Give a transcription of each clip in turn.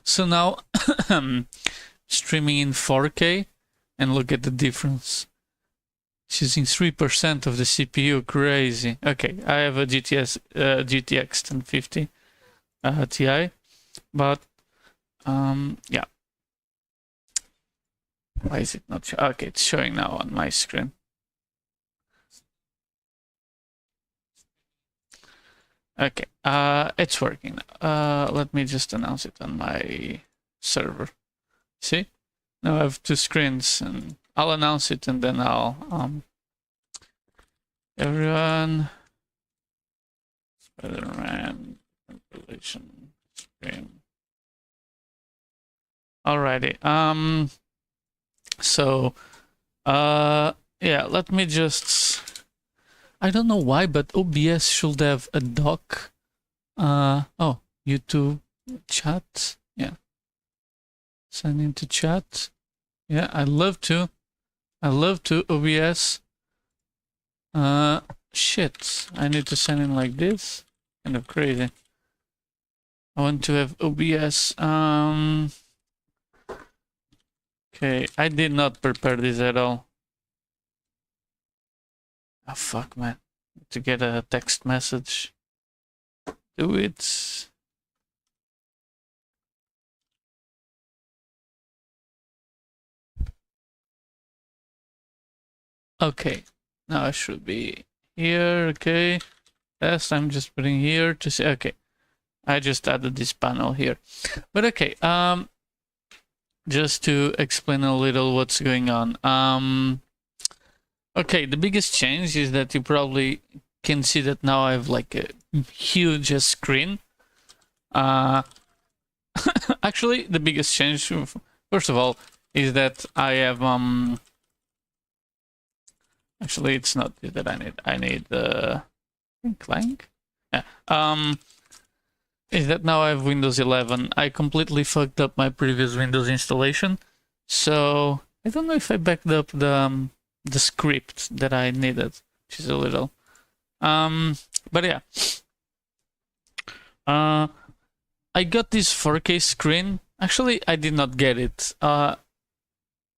So now streaming in 4K, and look at the difference. It's using 3% of the CPU. Crazy. Okay, I have a GTX 1050 Ti, but yeah. Why is it not showing? Okay, it's showing now on my screen. Okay, it's working. Let me just announce it on my server. See? Now I have two screens, and I'll announce it, and then I'll everyone Spider-Man compilation stream. Alrighty. So yeah, let me just, I don't know why, but OBS should have a dock. Oh, YouTube chat. Yeah. Send into chat. Yeah, I love to OBS. Shit. I need to send in like this. Kind of crazy. I want to have OBS. Okay, I did not prepare this at all. Oh fuck, man. To get a text message. Do it. Okay, now I should be here. Okay, yes, I'm just putting here to see. Okay, I just added this panel here, but okay. Just to explain a little what's going on. Okay, the biggest change is that you probably can see that now I have like a huge screen. Actually, the biggest change, first of all, is that I have actually, it's not that I need Clank. Yeah. Is that now I have Windows 11. I completely fucked up my previous Windows installation, so I don't know if I backed up the script that I needed, which is a little. But yeah. I got this 4K screen. Actually, I did not get it.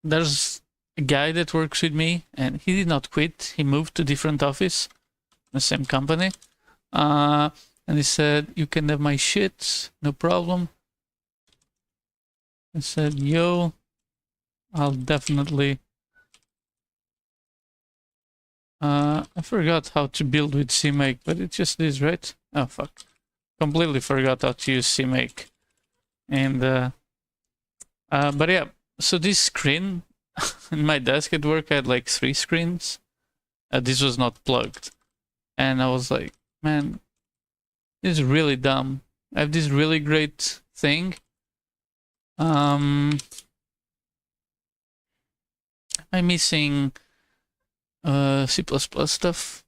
There's a guy that works with me, and he did not quit. He moved to a different office, the same company. And he said, you can have my shit, no problem. I said, yo, I'll definitely... I forgot how to build with CMake, but it just is, right? Oh, fuck. Completely forgot how to use CMake. And, but yeah, so this screen, in my desk at work, I had like 3 screens. This was not plugged. And I was like, man, this is really dumb. I have this really great thing. I'm missing C++ stuff.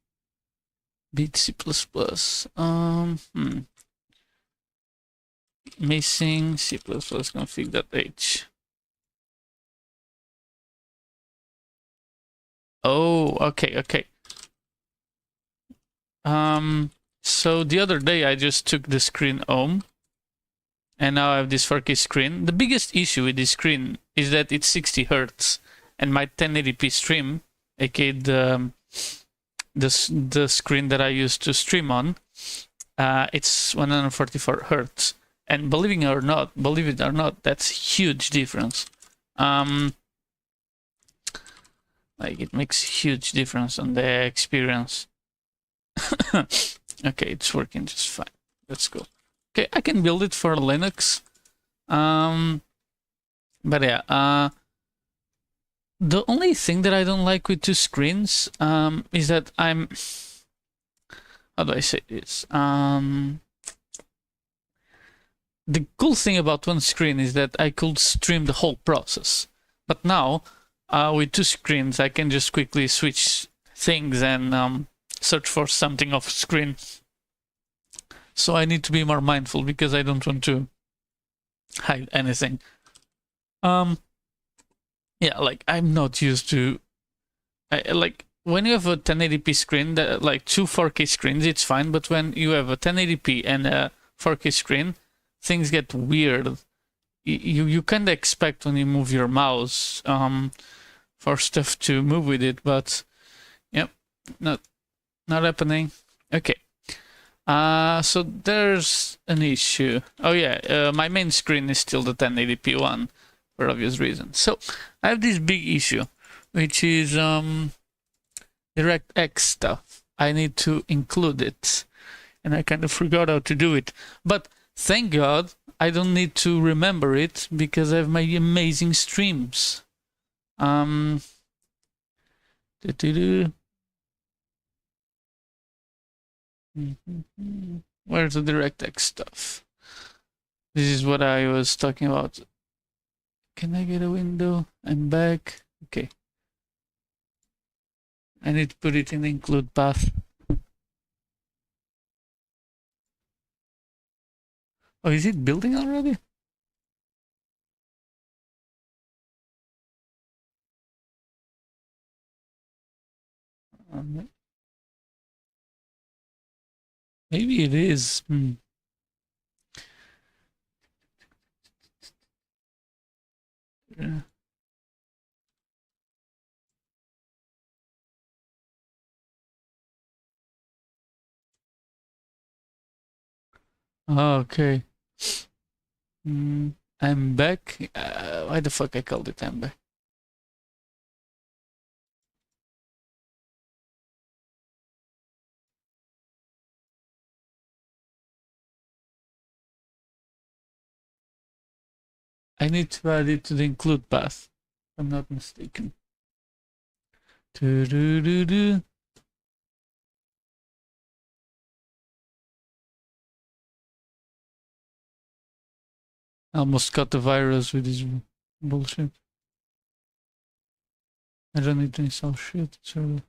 Beat C++. Missing C++ config.h. Oh, okay. So the other day I just took the screen home, and now I have this 4K screen. The biggest issue with this screen is that it's 60 Hz, and my 1080p stream, aka the screen that I used to stream on, it's 144 Hz. And believe it or not, that's a huge difference. Like, it makes a huge difference on the experience. Okay, it's working just fine. Let's go. Okay, I can build it for Linux. But yeah, the only thing that I don't like with 2 screens is that I'm... How do I say this? The cool thing about 1 screen is that I could stream the whole process. But now, with 2 screens, I can just quickly switch things and search for something off screen. So I need to be more mindful because I don't want to hide anything. Yeah, like, I'm not used to... like, when you have a 1080p screen, like 2 4K screens, it's fine. But when you have a 1080p and a 4K screen, things get weird. You kind of expect when you move your mouse for stuff to move with it, but yep, not happening. Okay. So there's an issue. Oh yeah, my main screen is still the 1080p one for obvious reasons. So I have this big issue, which is DirectX stuff. I need to include it, and I kind of forgot how to do it. But thank God I don't need to remember it because I have my amazing streams. Where's the DirectX stuff? This is what I was talking about. Can I get a window? I'm back. Okay. I need to put it in the include path. Oh, is it building already? Maybe it is. Yeah. Oh, okay. I'm back. Why the fuck I called it I'm back? I need to add it to the include path, if I'm not mistaken. Do-do-do-do. I almost got the virus with this bullshit. I don't need to install shit, so...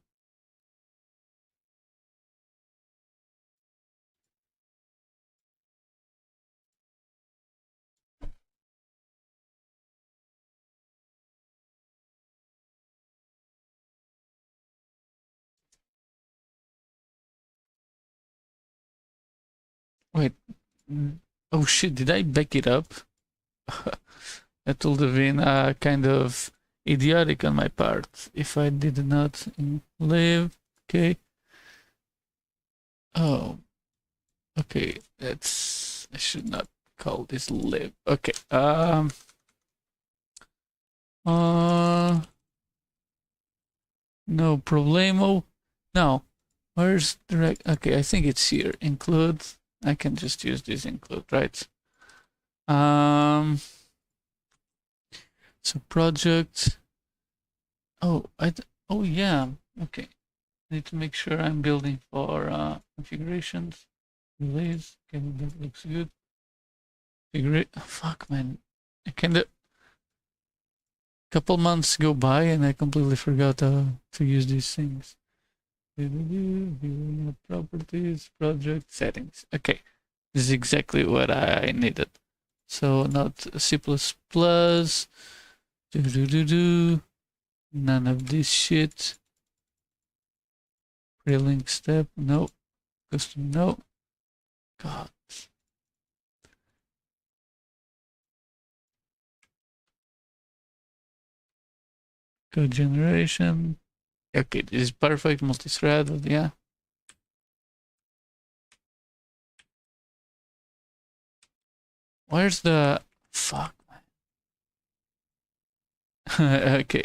Wait. Oh shit, did I back it up? That would have been kind of idiotic on my part if I did not live. Okay. Oh. Okay, that's... I should not call this live. Okay. No problemo. Now, where's direct? Okay, I think it's here. Include. I can just use this include, right? So project. Oh, oh yeah. Okay. Need to make sure I'm building for configurations. Release. Okay, that looks good. Oh, fuck, man. I kinda... Couple months go by and I completely forgot to use these things. Properties, project, settings. Okay, this is exactly what I needed. So not C++. None of this shit. Pre-link step, no. Custom, no. God. Code generation. Okay, this is perfect. Multi-threaded, yeah. Where's the... Fuck, man. Okay,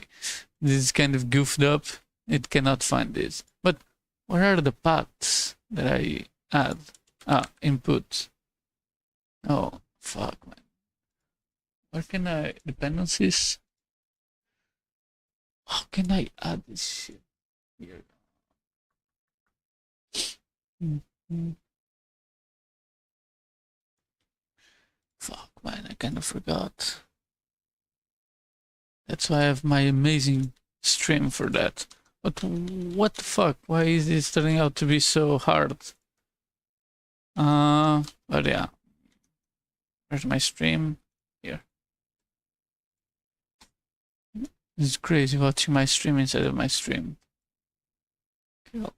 this is kind of goofed up. It cannot find this. But where are the paths that I add? Input. Oh, fuck, man. Where can I... Dependencies? How can I add this shit here? Fuck, man, I kind of forgot. That's why I have my amazing stream for that. But what the fuck? Why is this turning out to be so hard? But yeah. Where's my stream? Here. This is crazy watching my stream inside of my stream. Okay.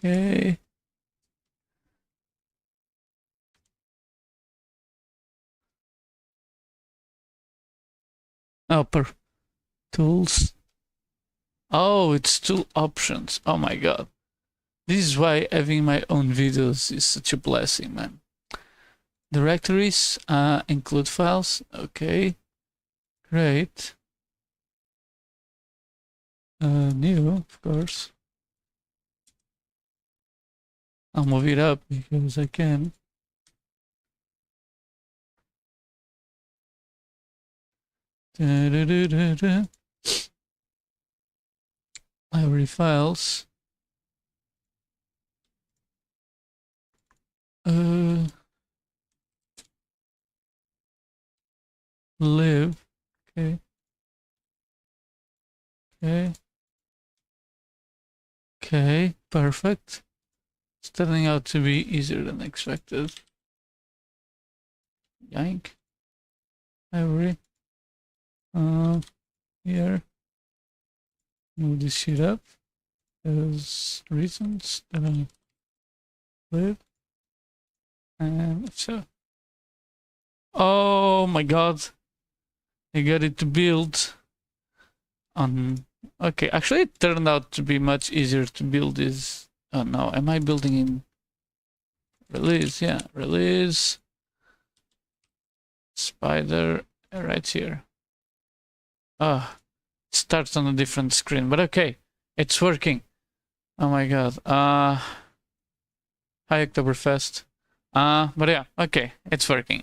Okay. Upper tools. Oh, it's tool options. Oh my god. This is why having my own videos is such a blessing, man. Directories, include files. Okay. Great. New, of course. I'll move it up because I can. Library files. Live. Okay. Okay. Okay. Perfect. It's turning out to be easier than expected. Yank. Library. Here. Move this shit up. There's reasons that I live. And so. Oh my god. I got it to build on. Okay, actually it turned out to be much easier to build this. Oh no, am I building in release? Yeah, release. Spider right here. Ah, it starts on a different screen, but okay, it's working. Oh my god. Hi Oktoberfest. But yeah, okay, it's working.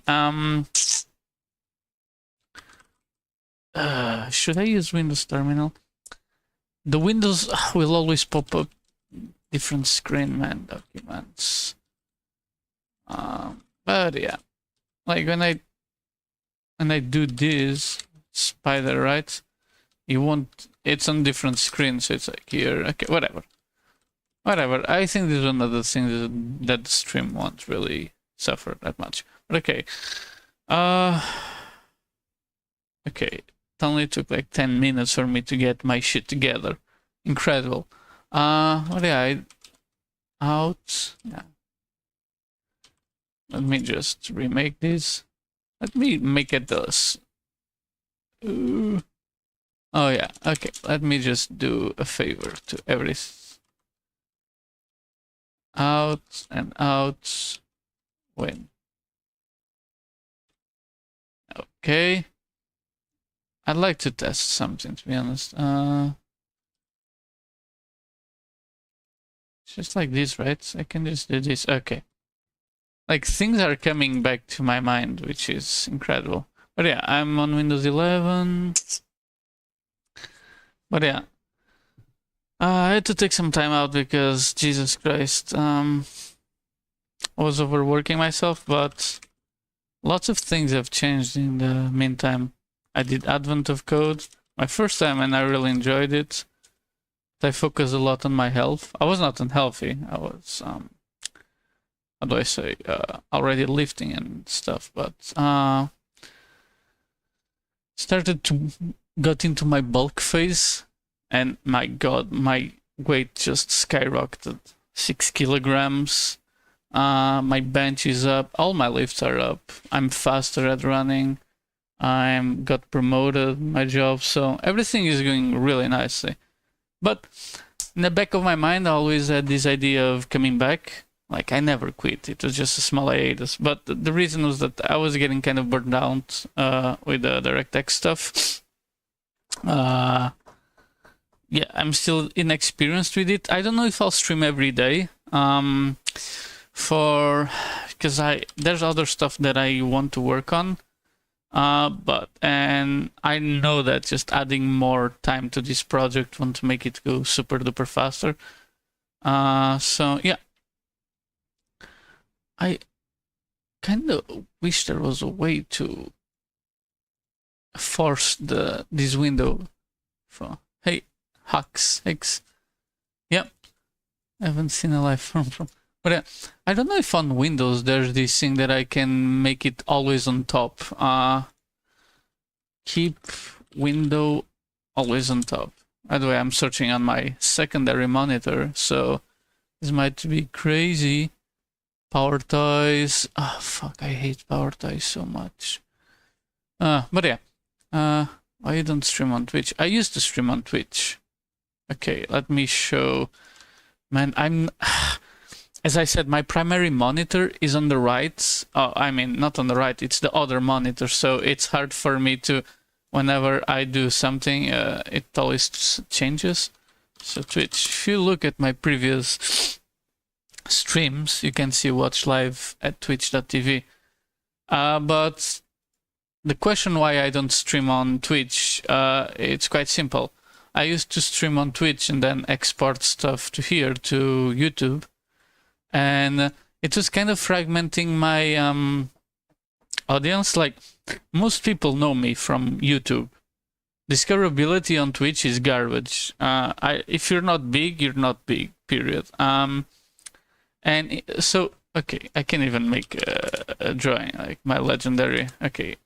Should I use Windows Terminal? The Windows will always pop up different screen, man. Documents. But yeah, like when I do this spider, right? You won't. It's on different screens, so it's like here. Okay, whatever. I think this is another thing that the stream won't really suffer that much. But okay. Okay. It only took like 10 minutes for me to get my shit together. Incredible. What yeah, out. Yeah. Let me just remake this. Let me make it this. Oh yeah, okay. Let me just do a favor to everything. Out and out. Win. Okay. I'd like to test something, to be honest. Just like this, right? I can just do this. Okay. Like, things are coming back to my mind, which is incredible. But yeah, I'm on Windows 11. But yeah. I had to take some time out because, Jesus Christ, I was overworking myself, but lots of things have changed in the meantime. I did Advent of Code, my first time, and I really enjoyed it. I focused a lot on my health. I was not unhealthy. I was, how do I say, already lifting and stuff, but started to got into my bulk phase, and my god, my weight just skyrocketed. 6 kilograms. My bench is up. All my lifts are up. I'm faster at running. I'm got promoted my job, so everything is going really nicely. But in the back of my mind, I always had this idea of coming back. Like, I never quit. It was just a small hiatus. But the reason was that I was getting kind of burned out with the DirectX stuff. Yeah, I'm still inexperienced with it. I don't know if I'll stream every day. Because there's other stuff that I want to work on. And I know that just adding more time to this project want to make it go super duper faster. So yeah, I kind of wish there was a way to force this window for hey hacks. Yep, I haven't seen a live from. But I don't know if on Windows there's this thing that I can make it always on top. Keep window always on top. By the way, I'm searching on my secondary monitor, so This might be crazy. Power toys. Oh, fuck, I hate power toys so much. But yeah. I don't stream on Twitch. I used to stream on Twitch. Okay, let me show. Man, as I said, my primary monitor is on the right. Oh, I mean, not on the right, it's the other monitor. So it's hard for me to, whenever I do something, it always changes. So Twitch, if you look at my previous streams, you can see watch live at twitch.tv. But the question why I don't stream on Twitch, it's quite simple. I used to stream on Twitch and then export stuff to here, to YouTube. And it was kind of fragmenting my audience. Like, most people know me from YouTube. Discoverability on Twitch is garbage. If you're not big, you're not big, period. And so, okay, I can even make a drawing, like my legendary. Okay,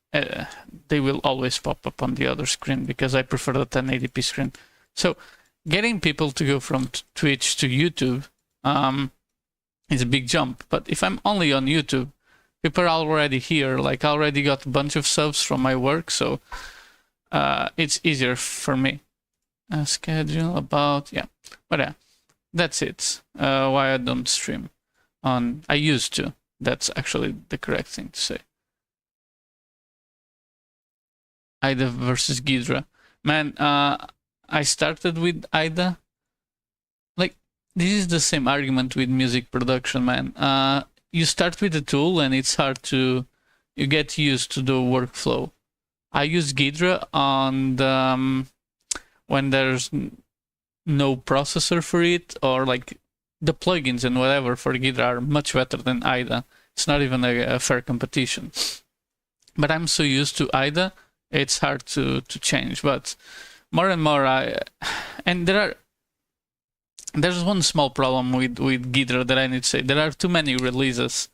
they will always pop up on the other screen because I prefer the 1080p screen. So getting people to go from Twitch to YouTube is a big jump. But if I'm only on YouTube, people are already here, like I already got a bunch of subs from my work, so it's easier for me. Schedule about, yeah. But yeah, that's it. Why I don't stream on, I used to. That's actually the correct thing to say. Ida versus Ghidra. Man, I started with Ida. Like, this is the same argument with music production, man. You start with a tool and it's hard to, you get used to the workflow. I use Ghidra on the, when there's no processor for it, or like the plugins and whatever for Ghidra are much better than Ida. It's not even a fair competition. But I'm so used to Ida, it's hard to change. But more and more, and there's one small problem with Ghidra that I need to say. There are too many releases,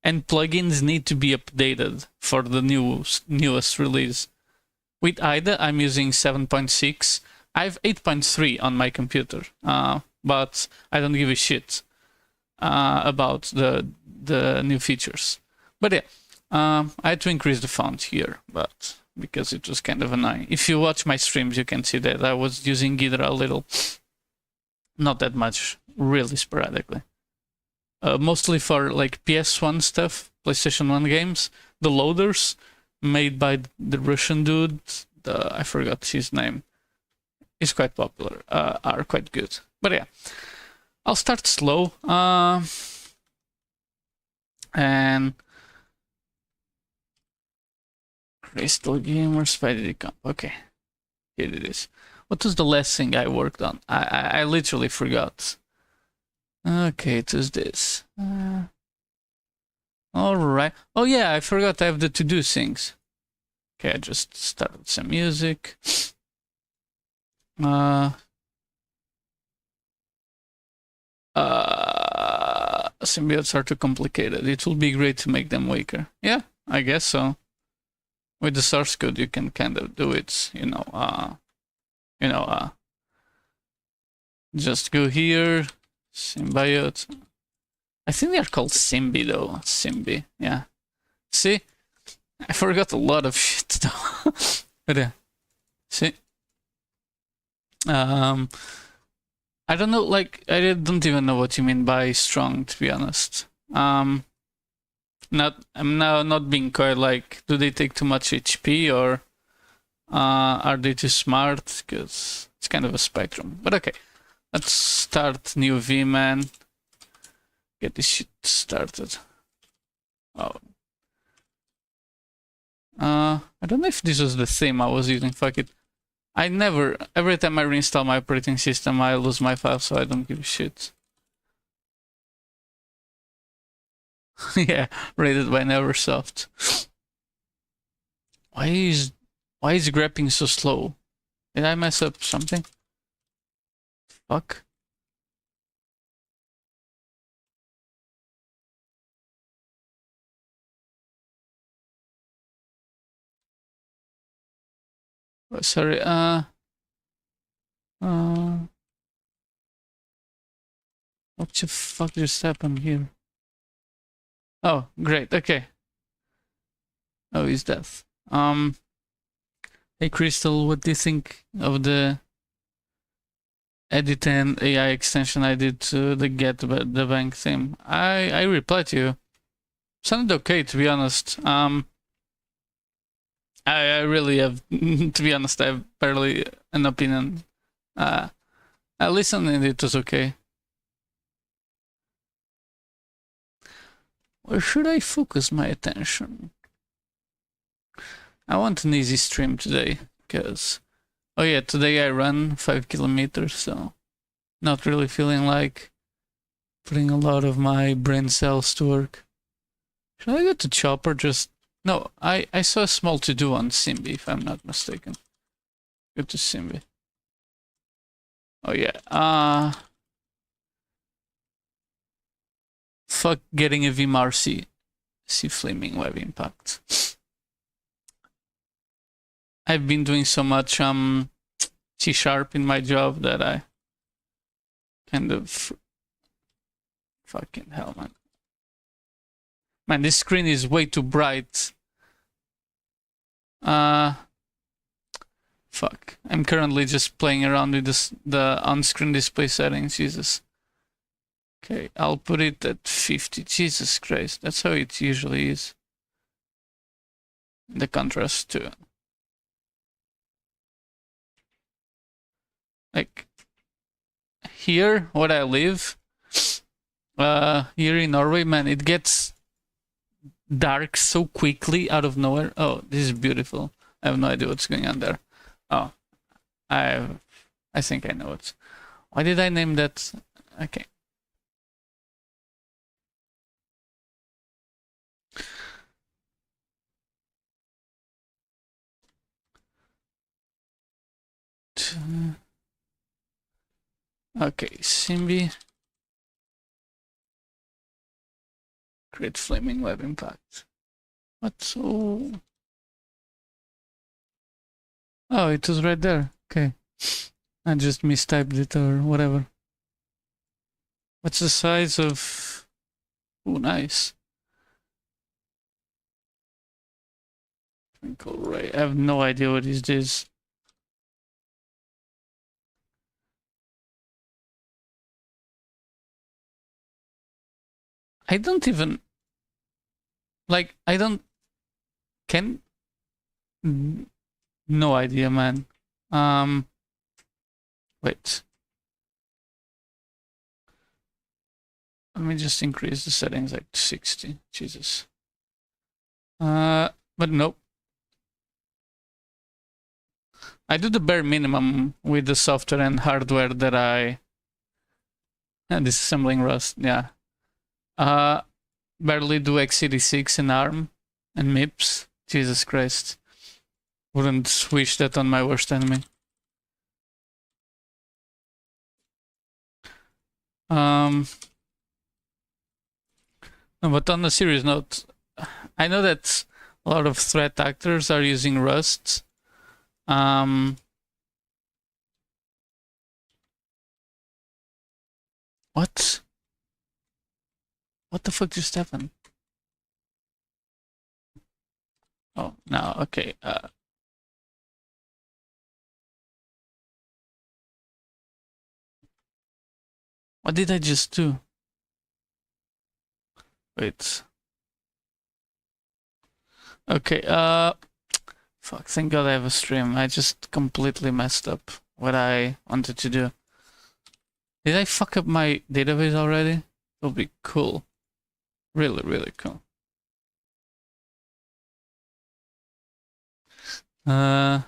and plugins need to be updated for the newest release. With Ida, I'm using 7.6. I have 8.3 on my computer, but I don't give a shit about the new features. But yeah, I had to increase the font here, but because it was kind of annoying. If you watch my streams, you can see that I was using Ghidra a little. Not that much, really sporadically. Mostly for like PS1 stuff, PlayStation 1 games. The loaders made by the Russian dude, I forgot his name, is quite popular, are quite good. But yeah, I'll start slow. And Crystal Gamer Spidey Decomp. Okay, here it is. What was the last thing I worked on? I literally forgot. Okay, it was this. Alright. Oh yeah, I forgot I have the to-do things. Okay, I just started some music. Symbiotes are too complicated. It will be great to make them weaker. Yeah, I guess so. With the source code, you can kind of do it, just go here, symbiote. I think they're called Symbi though. Symbi, yeah. See, I forgot a lot of shit though. But yeah, see. I don't know, like, I don't even know what you mean by strong, to be honest. I'm now not being coy, like, do they take too much HP, or are they too smart? Because it's kind of a spectrum. But okay, let's start new V-Man. Get this shit started. Oh. I don't know if this was the theme I was using, fuck it. Every time I reinstall my operating system, I lose my file, so I don't give a shit. Yeah, rated by Neversoft. Why is grapping so slow? Did I mess up something? Fuck. Oh, sorry, What the fuck just happened here? Oh, great. Okay. Oh, he's death. Hey Crystal, what do you think of the edit and AI extension I did to the get the bank theme? I replied to you. Sounded okay, to be honest. I really have, to be honest, I have barely an opinion. I listened and it was okay. Where should I focus my attention? I want an easy stream today, because, oh yeah, today I run 5 kilometers, so not really feeling like putting a lot of my brain cells to work. Should I go to Chopper? Just, no, I saw a small to-do on Simbi, if I'm not mistaken. Go to Simbi. Oh yeah, fuck getting a VMRC. See flaming web impact. I've been doing so much C# in my job that I kind of fucking hell, man. Man, this screen is way too bright. Fuck. I'm currently just playing around with the on-screen display settings. Jesus. Okay, I'll put it at 50. Jesus Christ, that's how it usually is. The contrast too. Like here, where I live, here in Norway, man, it gets dark so quickly out of nowhere. Oh, this is beautiful. I have no idea what's going on there. Oh, I think I know it. Why did I name that? Okay. Okay, Simbi. Create flaming web impact. What? So? Oh, it was right there. Okay. I just mistyped it or whatever. What's the size of... Oh, nice. Twinkle ray. I have no idea what is this. I don't even... Like, I don't... Can... No idea, man. Wait. Let me just increase the settings like to 60. Jesus. But nope. I do the bare minimum with the software and hardware that I... And disassembling Rust, yeah. Barely do x86 and ARM and MIPS. Jesus Christ. Wouldn't wish that on my worst enemy. No, but on a serious note, I know that a lot of threat actors are using Rust. What? What the fuck just happened? Oh, no, okay. What did I just do? Wait. Okay, fuck, thank God I have a stream. I just completely messed up what I wanted to do. Did I fuck up my database already? It'll be cool. Really, really cool. Oh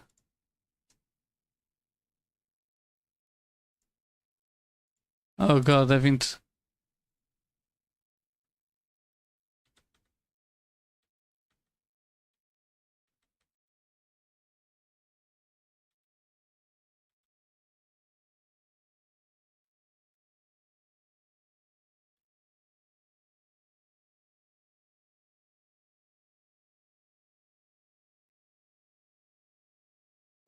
God, I haven't.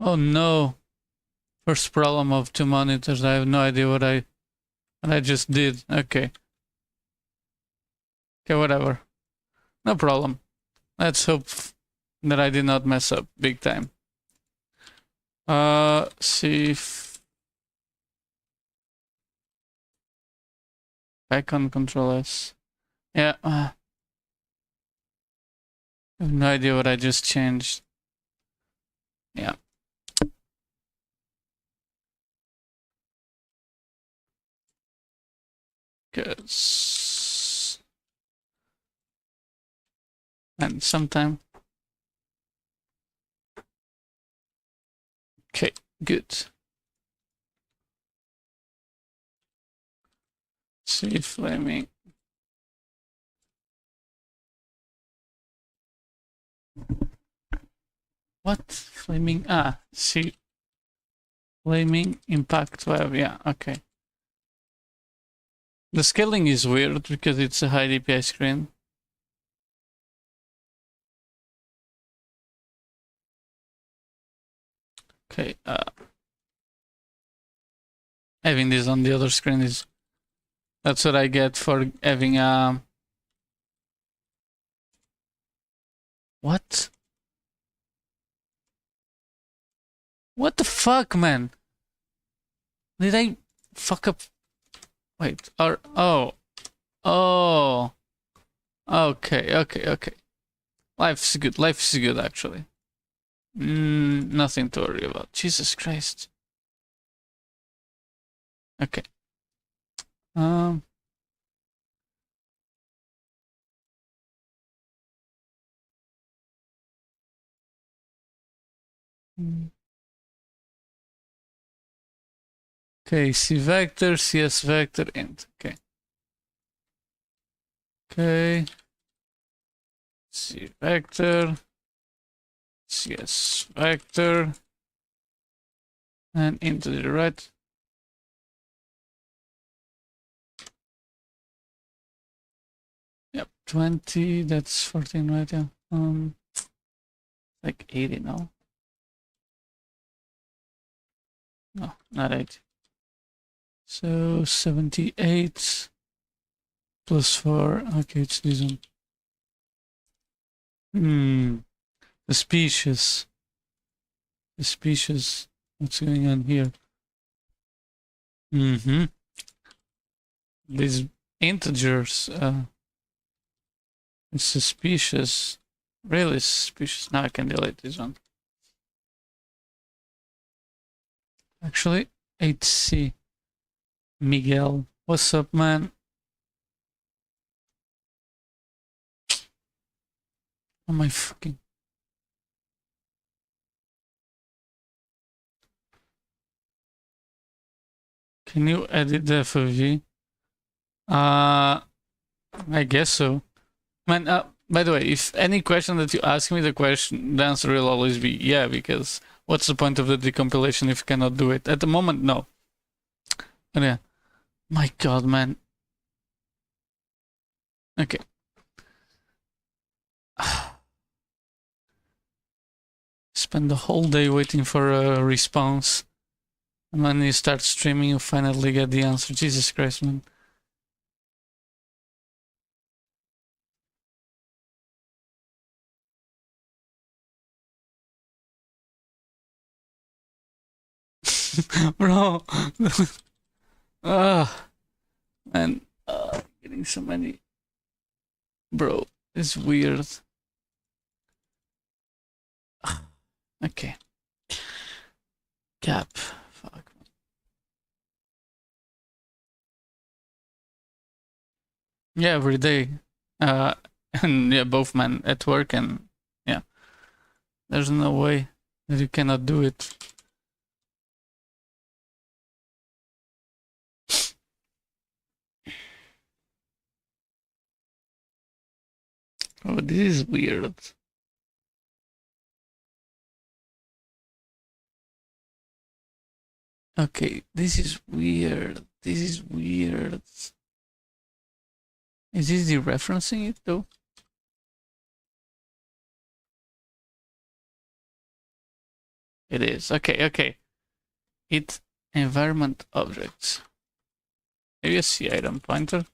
Oh no. First problem of 2 monitors. I have no idea what I What I just did. Okay. Okay, whatever. No problem. Let's hope that I did not mess up big time. See if back on Control S. Yeah. I have no idea what I just changed. Yeah. Cause and sometime. Okay, good. See flaming. What? Flaming? Ah, see. Flaming impact web. Yeah, okay. The scaling is weird because it's a high DPI screen. Okay, having this on the other screen is... That's what I get for having a... What? What the fuck, man? Did I fuck up? Wait, or... Oh. Oh. Okay, okay, okay. Life's good actually. Nothing to worry about. Jesus Christ. Okay. Okay, C vector, CS vector, int. Okay. Okay. C vector, CS vector, and into the right. Yep, 20, that's 14, right? Yeah. Like 80 now. No, not 80. So 78 plus 4. Okay, it's this one. The species. The species. What's going on here? These integers. It's suspicious. Really suspicious. Now I can delete this one. Actually, 8C. Miguel. What's up, man? Oh my fucking... Can you edit the FOV? I guess so. Man, by the way, if any question that you ask me, the answer will always be yeah, because what's the point of the decompilation if you cannot do it? At the moment, no. But yeah. My god, man. Okay. Spend the whole day waiting for a response. And when you start streaming, you finally get the answer. Jesus Christ, man. Bro. Man. Getting so many. Bro, it's weird. Okay. Gap. Fuck. Yeah, every day. And yeah, both men at work and yeah. There's no way that you cannot do it. Oh, this is weird. Okay, this is weird. This is weird. Is this dereferencing it though? It is. Okay, okay. It environment objects. Maybe a C item pointer.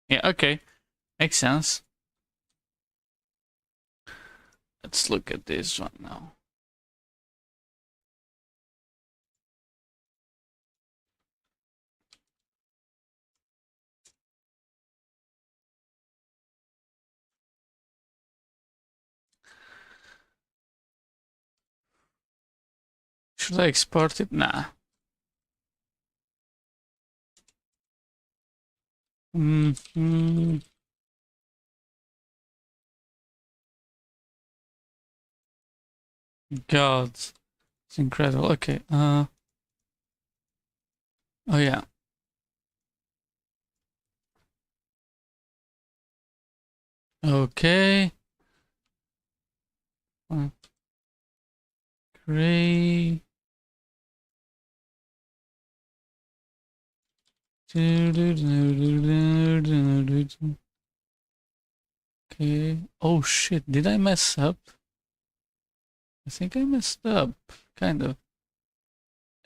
Yeah, okay. Makes sense. Let's look at this one now. Should I export it? Nah. God, it's incredible. Okay. Oh yeah. Okay. Gray. Okay. Oh shit, did I mess up? I think I messed up. Kind of.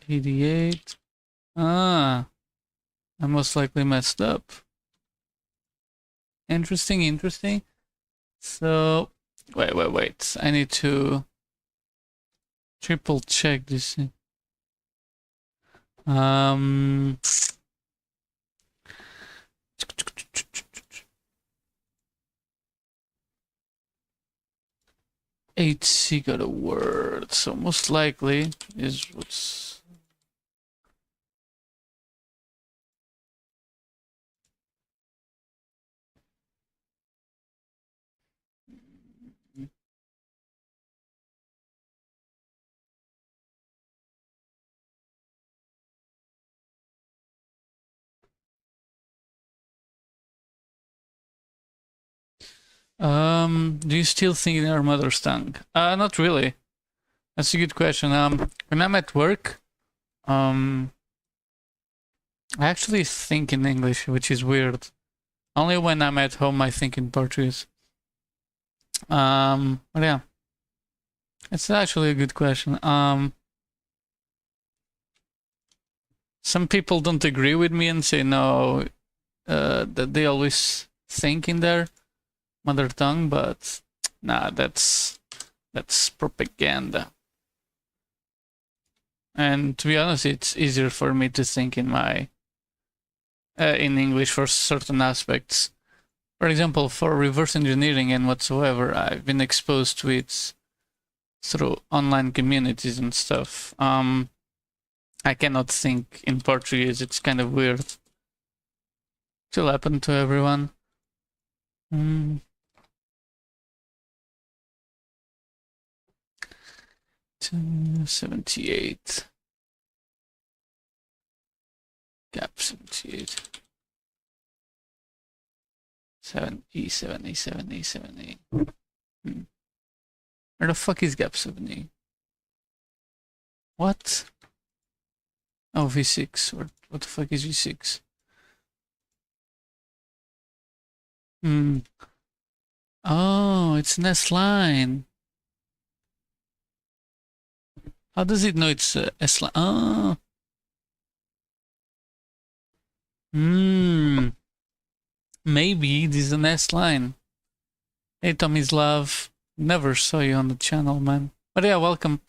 88. Ah, I most likely messed up. Interesting. So, wait. I need to triple check this. 8C got a word, so most likely is what's... Do you still think in our mother's tongue? Not really. That's a good question. When I'm at work, I actually think in English, which is weird. Only when I'm at home, I think in Portuguese. But yeah, it's actually a good question. Some people don't agree with me and say no, that they always think in their mother tongue, but nah, that's propaganda. And to be honest, it's easier for me to think in my in English for certain aspects. For example, for reverse engineering and whatsoever, I've been exposed to it through online communities and stuff. I cannot think in Portuguese. It's kind of weird. It will happen to everyone. 78. Gap 78. 7E, 7E, 7E, 7E. Where the fuck is gap 7E? What? Oh, V6. What the fuck is V6? Oh, it's an S line. How does it know it's S line? Oh. Maybe this is an S line. Hey, Tommy's love. Never saw you on the channel, man. But yeah, welcome.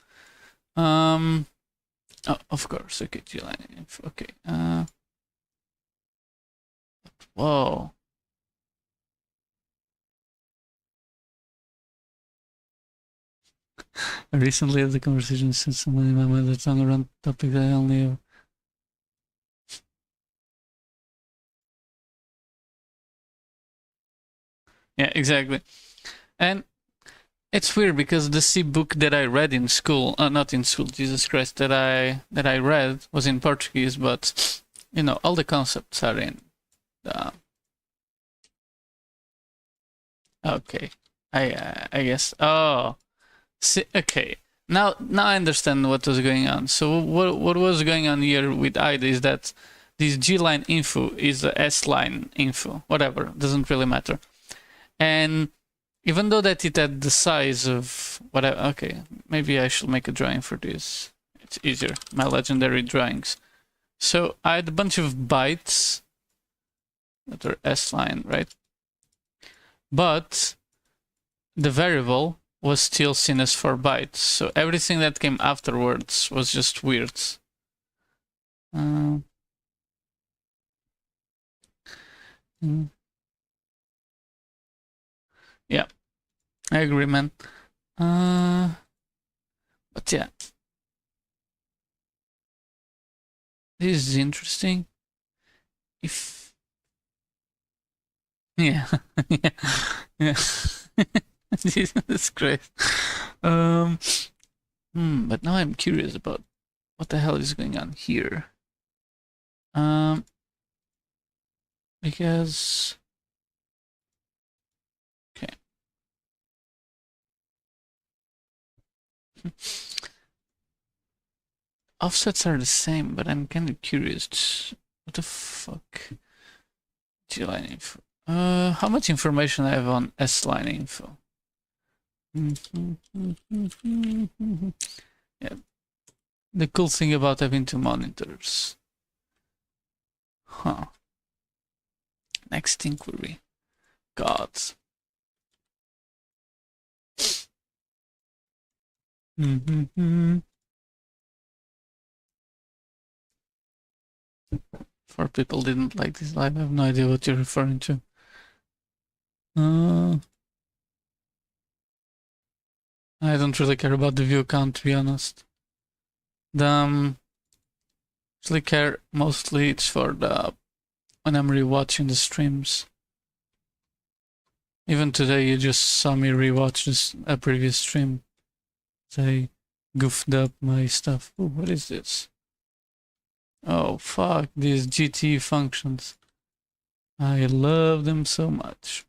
Oh, of course. Okay, G-line. Okay. Whoa. I recently had the conversation with someone in my mother tongue around the topic that I only have. Yeah, exactly. And it's weird because the C book that I read in school, not in school, Jesus Christ, that I read was in Portuguese, but you know, all the concepts are in the... Okay. I guess. Oh. See, okay. Now I understand what was going on. So what was going on here with IDA is that this G line info is the S line info. Whatever, doesn't really matter. And even though that it had the size of whatever, okay, maybe I should make a drawing for this. It's easier. My legendary drawings. So I had a bunch of bytes that are S-line, right? But the variable was still seen as 4 bytes. So everything that came afterwards was just weird. Yeah, I agree, man. But yeah, this is interesting. If yeah, yeah, yeah, that's great. But now I'm curious about what the hell is going on here. Because okay. Offsets are the same, but I'm kind of curious. What the fuck? G-line info. How much information I have on S-line info? Yeah. The cool thing about having 2 monitors. Huh. Next inquiry. God. Four people didn't like this live. I have no idea what you're referring to. I don't really care about the view count, to be honest. Actually care mostly it's for the when I'm rewatching the streams. Even today, you just saw me rewatch a previous stream. I goofed up my stuff. Ooh, what is this? Oh, fuck, these GT functions. I love them so much.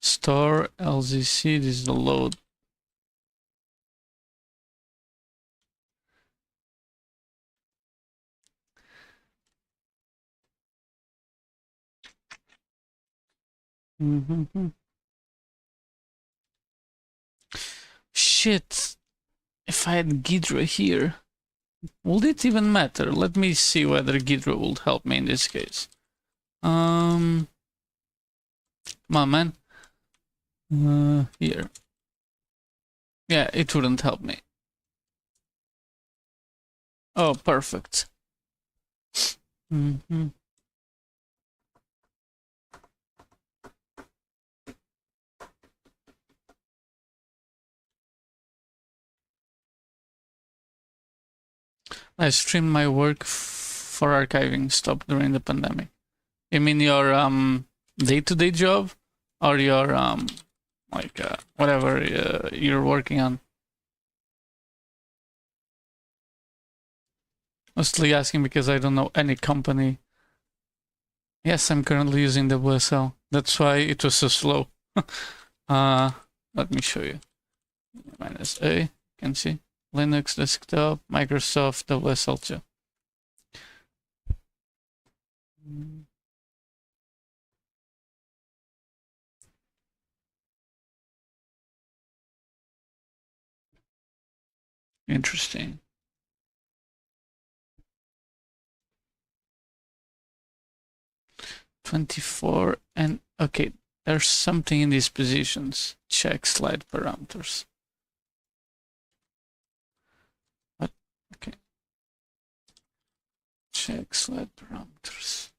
Store LZC, this is the load. Shit. If I had Ghidra here, would it even matter? Let me see whether Ghidra would help me in this case. Come on, man. Here. Yeah, it wouldn't help me. Oh, perfect. I streamed my work for archiving stopped during the pandemic. You mean your day-to-day job or your like whatever you're working on? Mostly asking because I don't know any company. Yes, I'm currently using WSL. That's why it was so slow. Let me show you. -A, you can see. Linux desktop, Microsoft WSL2. Interesting. 24 and okay, there's something in these positions. Check slide parameters. What? Okay. Check slide parameters.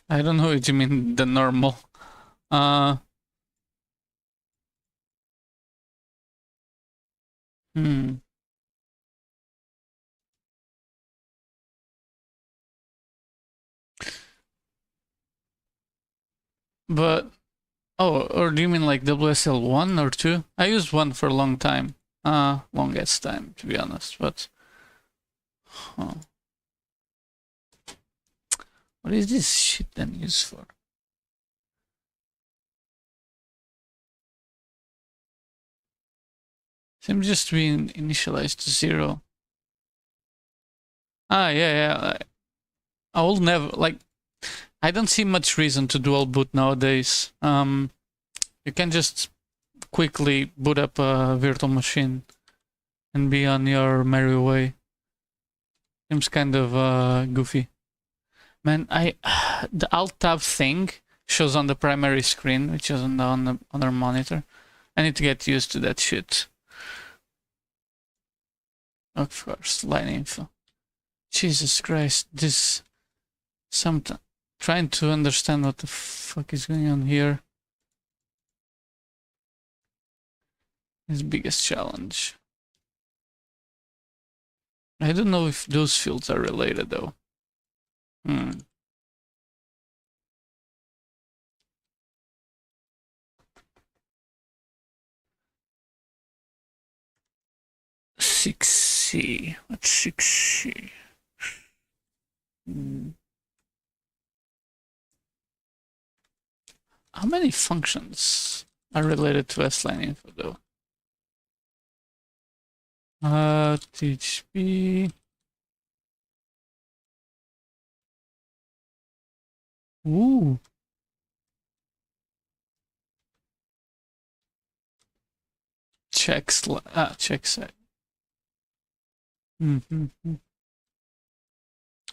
I don't know what you mean the normal. But oh, or do you mean like WSL 1 or 2? I used 1 for a long time. Longest time, to be honest, but huh. What is this shit then used for? Seems just to be initialized to 0. Yeah. I will never, like, I don't see much reason to dual boot nowadays. You can just quickly boot up a virtual machine and be on your merry way. Seems kind of goofy. Man, the alt tab thing shows on the primary screen, which is on the other monitor. I need to get used to that shit. Of course, line info. Jesus Christ, this sometimes trying to understand what the fuck is going on here is biggest challenge. I don't know if those fields are related though. Hmm. Six C. What's 6C? How many functions are related to S-line info though? THP. Ooh. Check site.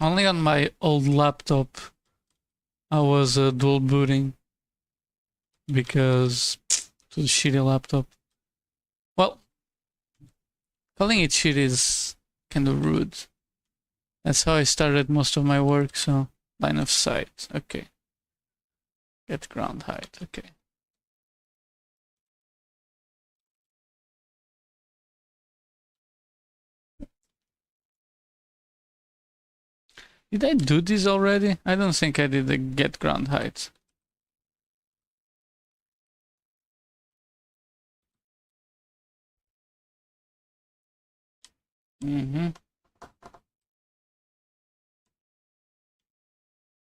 Only on my old laptop I was dual booting because to the shitty laptop. Well, calling it shitty is kind of rude. That's how I started most of my work, so line of sight, okay. Get ground height, okay. Did I do this already? I don't think I did the get ground height. Mm-hmm.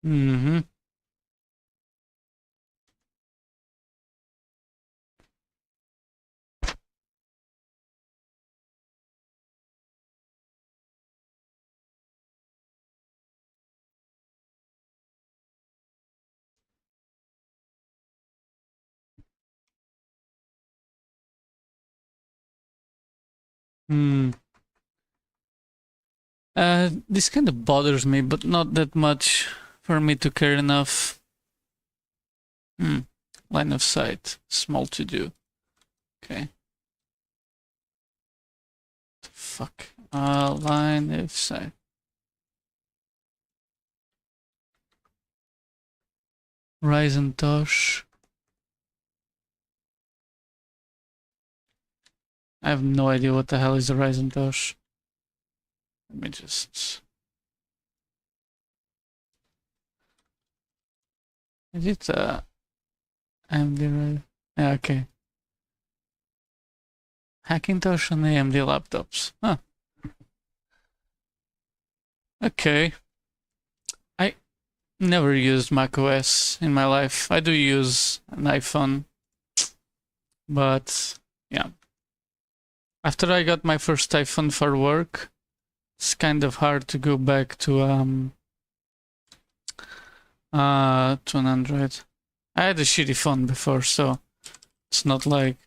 Mm-hmm. This kind of bothers me, but not that much for me to care enough. Line of sight, small to do. Okay. Fuck. Line of sight. Rise and touch. I have no idea what the hell is a rise and touch. Let me just. Is it AMD right? Yeah, okay. Hackintosh on AMD laptops. Huh. Okay. I never used macOS in my life. I do use an iPhone. But yeah. After I got my first iPhone for work, it's kind of hard to go back to an Android. I had a shitty phone before, so it's not like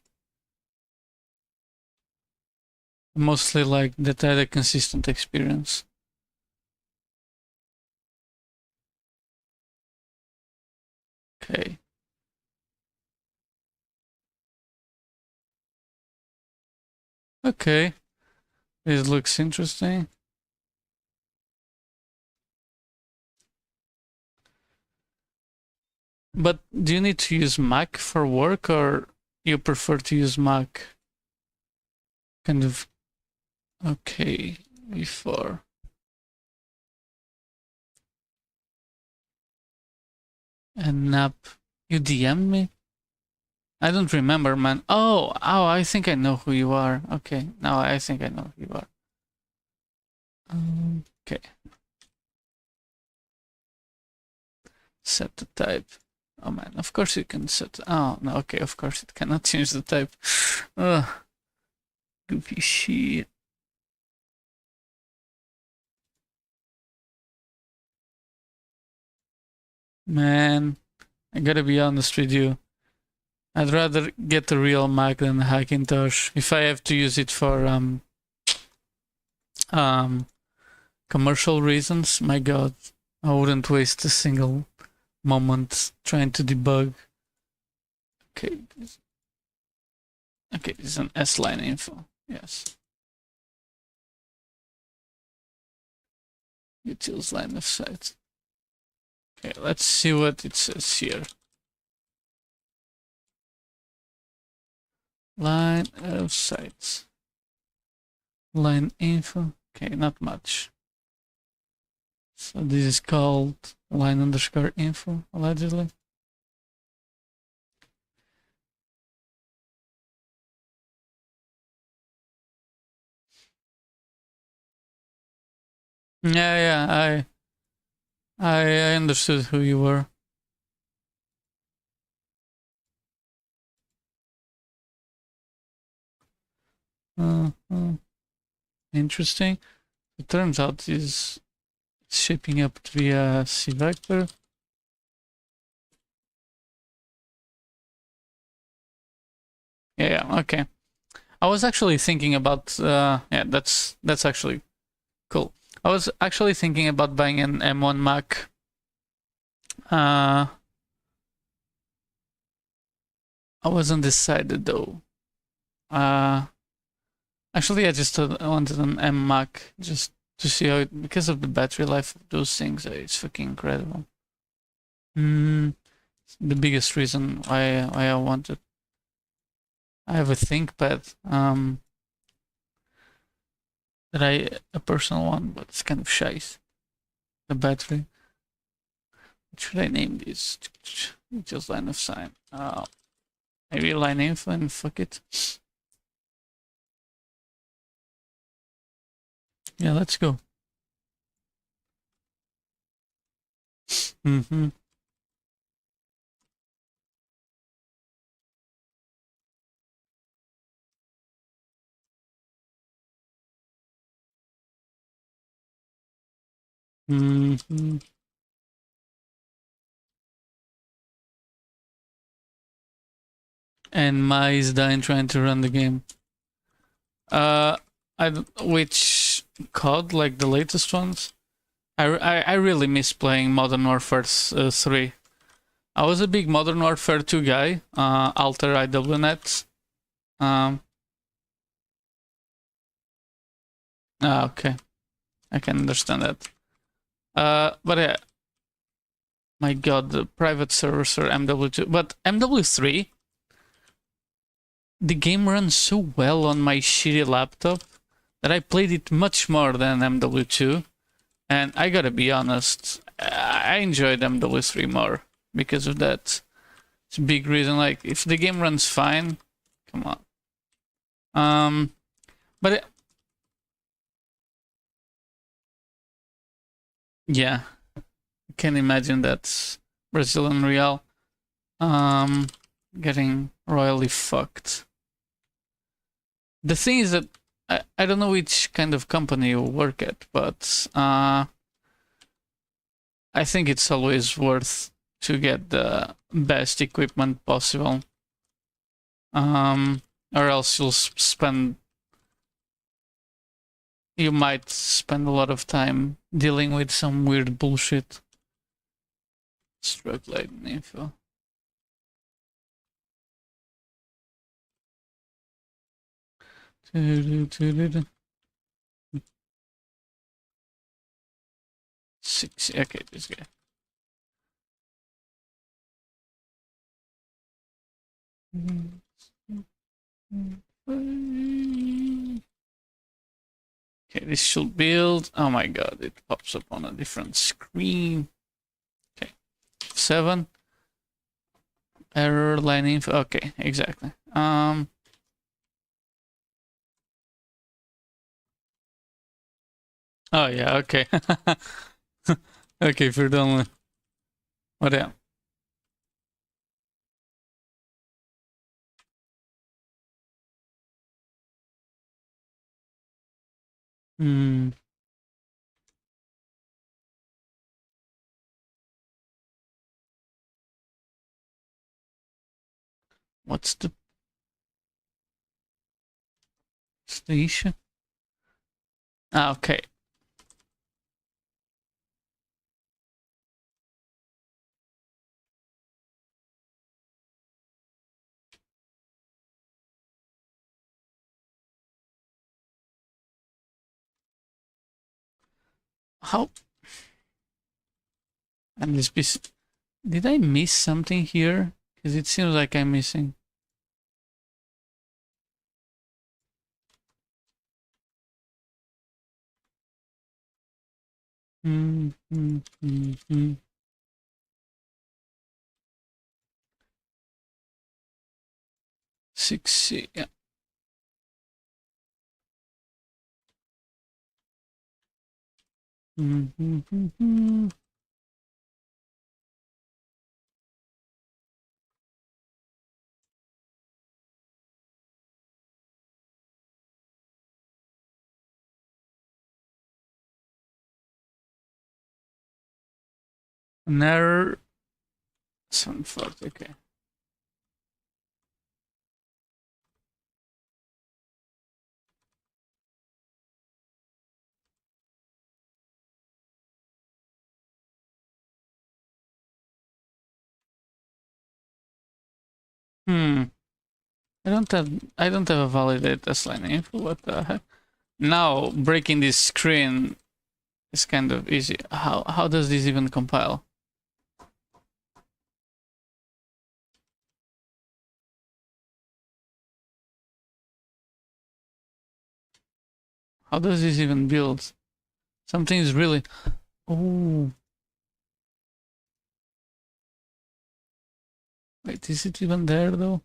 mostly like that I had a consistent experience. Okay. Okay. This looks interesting. But do you need to use Mac for work or you prefer to use Mac? Kind of. Okay. Before. And app. You DM me? I don't remember, man. Oh, I think I know who you are. Okay, now I think I know who you are. Okay. Set the type. Oh man, of course you can set. Oh no, okay, of course it cannot change the type. Ugh. Goofy shit. Man, I gotta be honest with you. I'd rather get a real Mac than a Hackintosh if I have to use it for um commercial reasons. My god, I wouldn't waste a single moment trying to debug. Okay, okay, this is an S-line info. Yes. Utils line of sight. Okay, let's see what it says here. Line of sight. Line info. Okay, not much. So this is called line underscore info, allegedly. Yeah, I understood who you were. Interesting. It turns out it's shaping up to be a C vector. Yeah, okay. I was actually thinking about yeah, that's actually cool. I was actually thinking about buying an M1 Mac. I wasn't decided though. Actually, I just wanted an M Mac just to see how it, because of the battery life of those things. It's fucking incredible. The biggest reason why I wanted. I have a ThinkPad. That a personal one, but it's kind of shite. The battery. What should I name this? Just line of sign. Maybe line info and fuck it. Yeah, let's go. Mm-hmm. Mm-hmm. And Mai is dying trying to run the game. Which COD, like the latest ones? I really miss playing Modern Warfare 3. I was a big Modern Warfare 2 guy. Alter IWNet. Okay. I can understand that. But yeah. My god, the private servers are MW2. But MW3, the game runs so well on my shitty laptop that I played it much more than MW2. And I gotta be honest, I enjoyed MW3 more because of that. It's a big reason. Like, if the game runs fine, come on. But yeah, I can imagine that Brazilian Real getting royally fucked. The thing is that I don't know which kind of company you work at, but I think it's always worth to get the best equipment possible. Or else you might spend a lot of time dealing with some weird bullshit. Stroke light info. Six. Okay, this guy. Okay, this should build. Oh my god, it pops up on a different screen. Okay, 7. Error line info. Okay, exactly. Oh yeah, okay. Okay, for the only. What yeah. Hmm. What's the issue? Ah, okay. How? And this piece. Did I miss something here? Because it seems like I'm missing. Hmm. 6C, yeah. An error. 740, okay. Hmm. I don't have a valid test line info. What the heck? Now breaking this screen is kind of easy. How does this even compile? How does this even build? Something is really. Oh. Wait, is it even there though?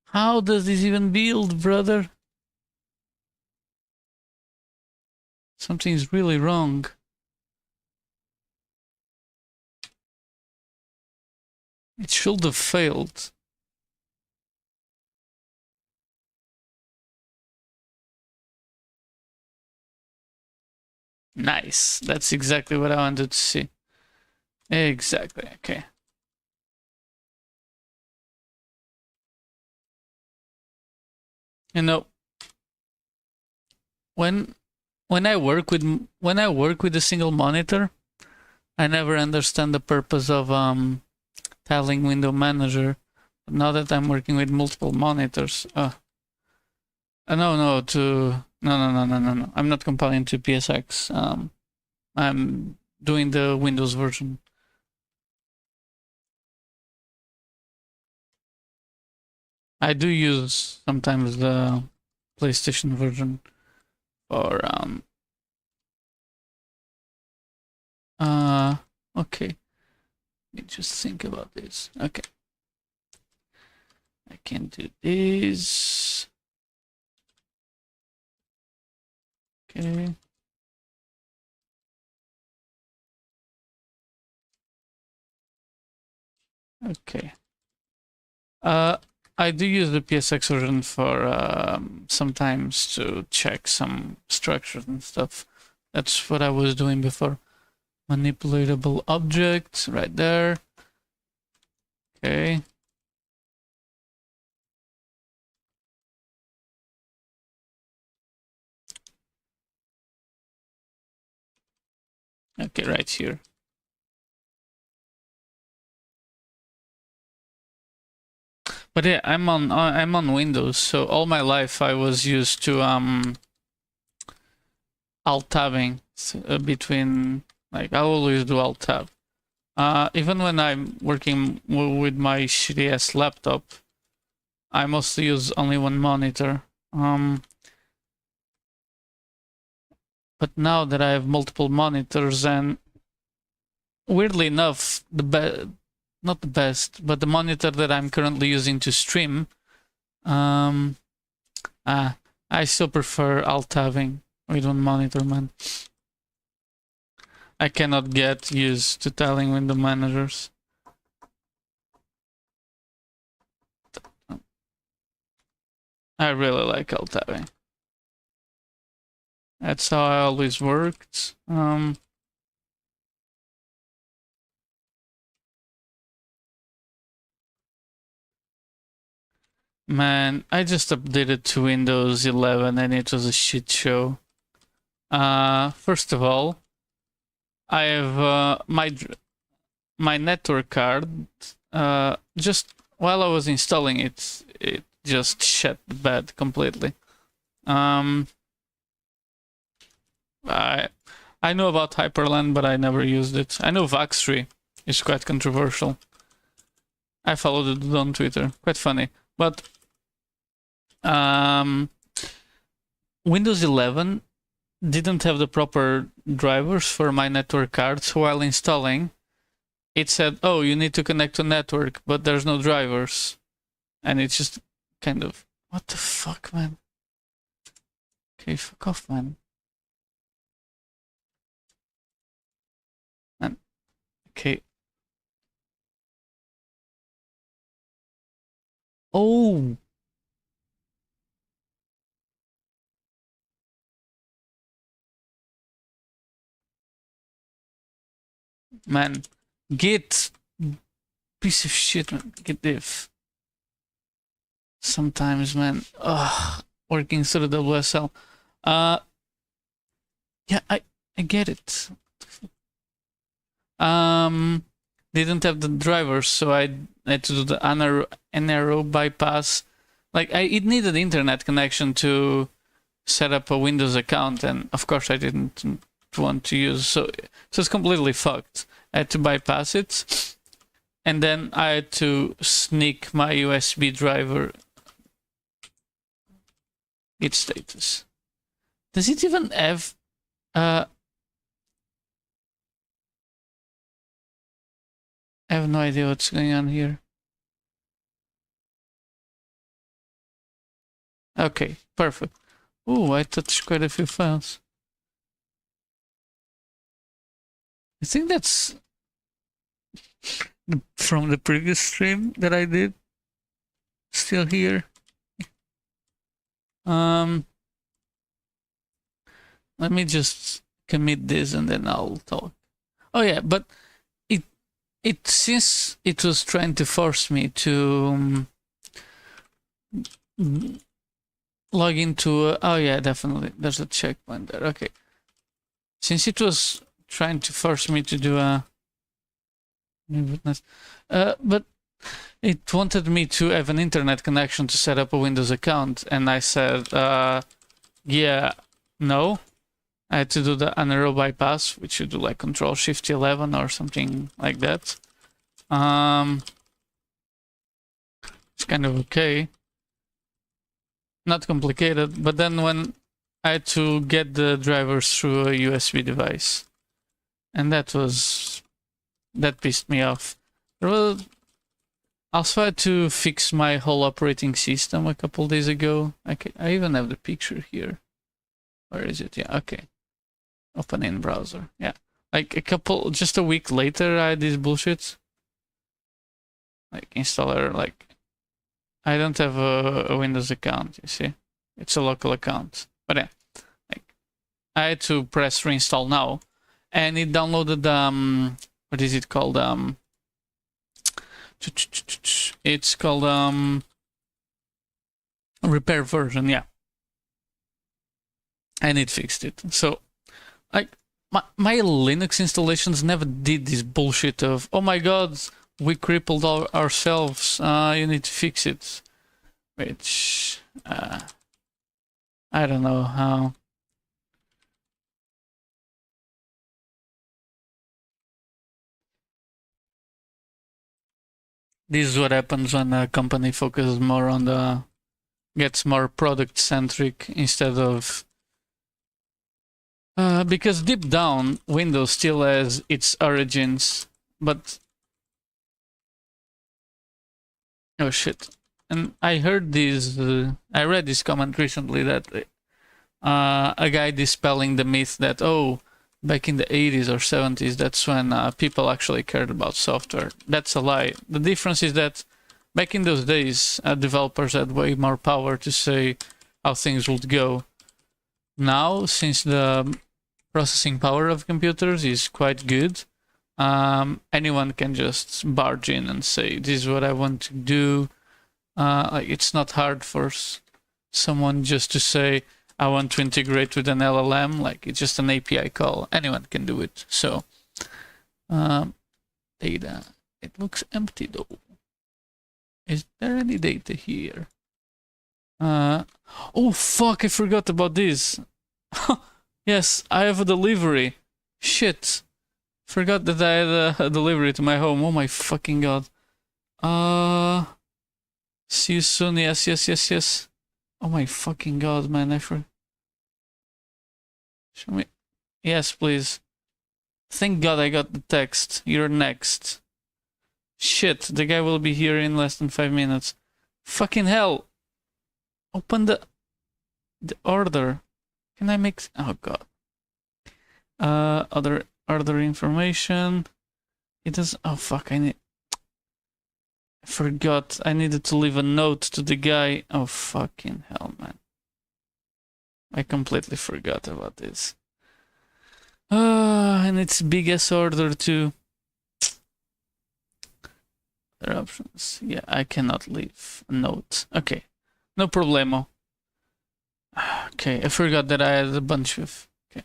How does this even build, brother? Something's really wrong. It should have failed. Nice. That's exactly what I wanted to see. Exactly. Okay. You know, when I work with a single monitor, I never understand the purpose of tiling window manager. But now that I'm working with multiple monitors, no. I'm not compiling to PSX. I'm doing the Windows version. I do use sometimes the PlayStation version for okay. Let me just think about this. Okay. I can do this. Okay. Okay. I do use the PSX version for sometimes to check some structures and stuff. That's what I was doing before. Manipulatable object right there. Okay. Okay, right here. But yeah, I'm on Windows, so all my life I was used to alt tabbing between, like, I always do alt tab. Even when I'm working with my shitty ass laptop, I mostly use only one monitor. But now that I have multiple monitors, and weirdly enough, not the best, but the monitor that I'm currently using to stream, I still prefer alt tabbing with one monitor, man. I cannot get used to tiling window managers. I really like alt tabbing. That's how I always worked. Man, I just updated to Windows 11 and it was a shit show. First of all, I have my network card. Just while I was installing it, it just shut the bed completely. I know about Hyperland, but I never used it. I know Vax3 is quite controversial. I followed it on Twitter. Quite funny. But Windows 11 didn't have the proper drivers for my network card, so while installing, it said, oh, you need to connect to network, but there's no drivers. And it's just kind of, what the fuck, man? Okay, fuck off, man. Man, okay. Oh! Man, Git, piece of shit, man. Git diff. Sometimes, man, working through the WSL. Yeah, I get it. Didn't have the drivers, so I had to do the NRO bypass. Like, it needed internet connection to set up a Windows account, and of course I didn't want to use, so it's completely fucked. I had to bypass it, and then I had to sneak my USB driver. Its status. Does it even have I have no idea what's going on here. Okay, perfect. Ooh, I touched quite a few files. I think that's from the previous stream that I did. Still here. Let me just commit this and then I'll talk. Oh yeah, but it since it was trying to force me to log into oh yeah, definitely there's a checkpoint there. Okay, since it was trying to force me to do a new witness, but it wanted me to have an internet connection to set up a Windows account, and I said yeah, no. I had to do the NRO bypass, which you do like Control-Shift-11 or something like that. It's kind of okay. Not complicated, but then when I had to get the drivers through a USB device, and that pissed me off. Well, I also had to fix my whole operating system a couple days ago. I even have the picture here. Where is it? Yeah, okay. Open in browser. Yeah. Like just a week later, I had this bullshit. Like installer, like I don't have a Windows account, you see. It's a local account. But yeah, like I had to press reinstall now, and it downloaded what is it called? It's called repair version, yeah. And it fixed it. So like my Linux installations never did this bullshit of, oh my god, we crippled ourselves, you need to fix it. Which I don't know how. This is what happens when a company focuses more on gets more product centric instead of because deep down, Windows still has its origins, but oh shit! And I heard this. I read this comment recently that a guy dispelling the myth that back in the 80s or 70s, that's when people actually cared about software. That's a lie. The difference is that back in those days, developers had way more power to say how things would go. Now, since the processing power of computers is quite good, anyone can just barge in and say, this is what I want to do. Like it's not hard for someone just to say, I want to integrate with an LLM. Like it's just an API call. Anyone can do it. So data. It looks empty though. Is there any data here? Oh fuck, I forgot about this. Yes, I have a delivery. Shit. Forgot that I had a delivery to my home. Oh my fucking god. See you soon. Yes, yes, yes, yes. Oh my fucking god, man. I forgot. Show me. Yes, please. Thank god I got the text. You're next. Shit, the guy will be here in less than 5 minutes. Fucking hell. Open the order. Can I make... Oh god. Other information. It does... Oh fuck, I forgot. I needed to leave a note to the guy. Oh fucking hell, man. I completely forgot about this. And it's biggest order too. Other options. Yeah, I cannot leave a note. Okay. No problemo. Okay, I forgot that I had a bunch of... Okay.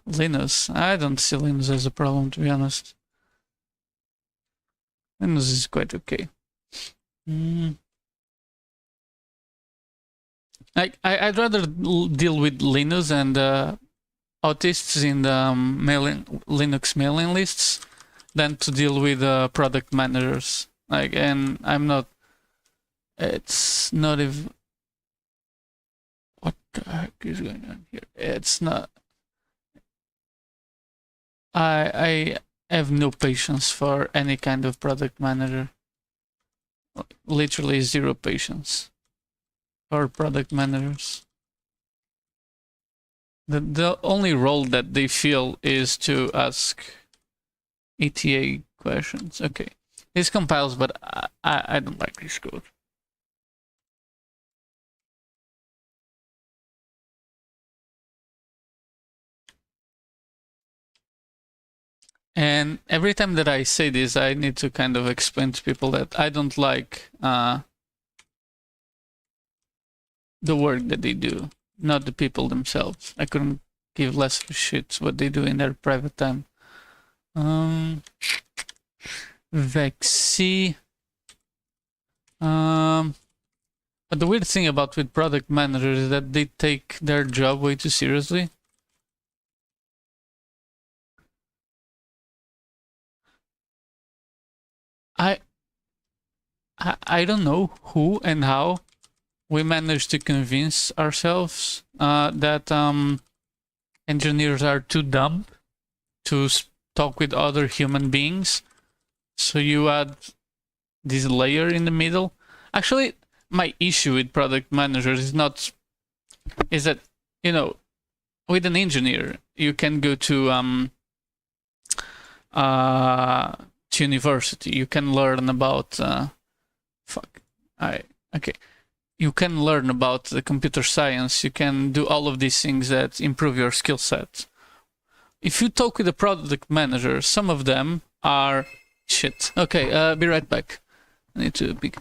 Linus. I don't see Linus as a problem, to be honest. Linus is quite okay. I'd rather deal with Linus and autists in the Linux mailing lists than to deal with product managers. Like, and I'm not... It's not even... What the heck is going on here? It's not... I have no patience for any kind of product manager. Literally zero patience for product managers. The only role that they feel is to ask ETA questions. Okay. This compiles, but I don't like this code. And every time that I say this, I need to kind of explain to people that I don't like the work that they do, not the people themselves. I couldn't give less of a shit what they do in their private time. Vexy. But the weird thing about with product managers is that they take their job way too seriously. I don't know who and how we managed to convince ourselves that engineers are too dumb to talk with other human beings. So you add this layer in the middle. Actually, my issue with product managers is that, you know, with an engineer, you can go to university. You can learn about okay. You can learn about the computer science. You can do all of these things that improve your skill set. If you talk with a product manager, some of them are shit. Okay, be right back. I need to be...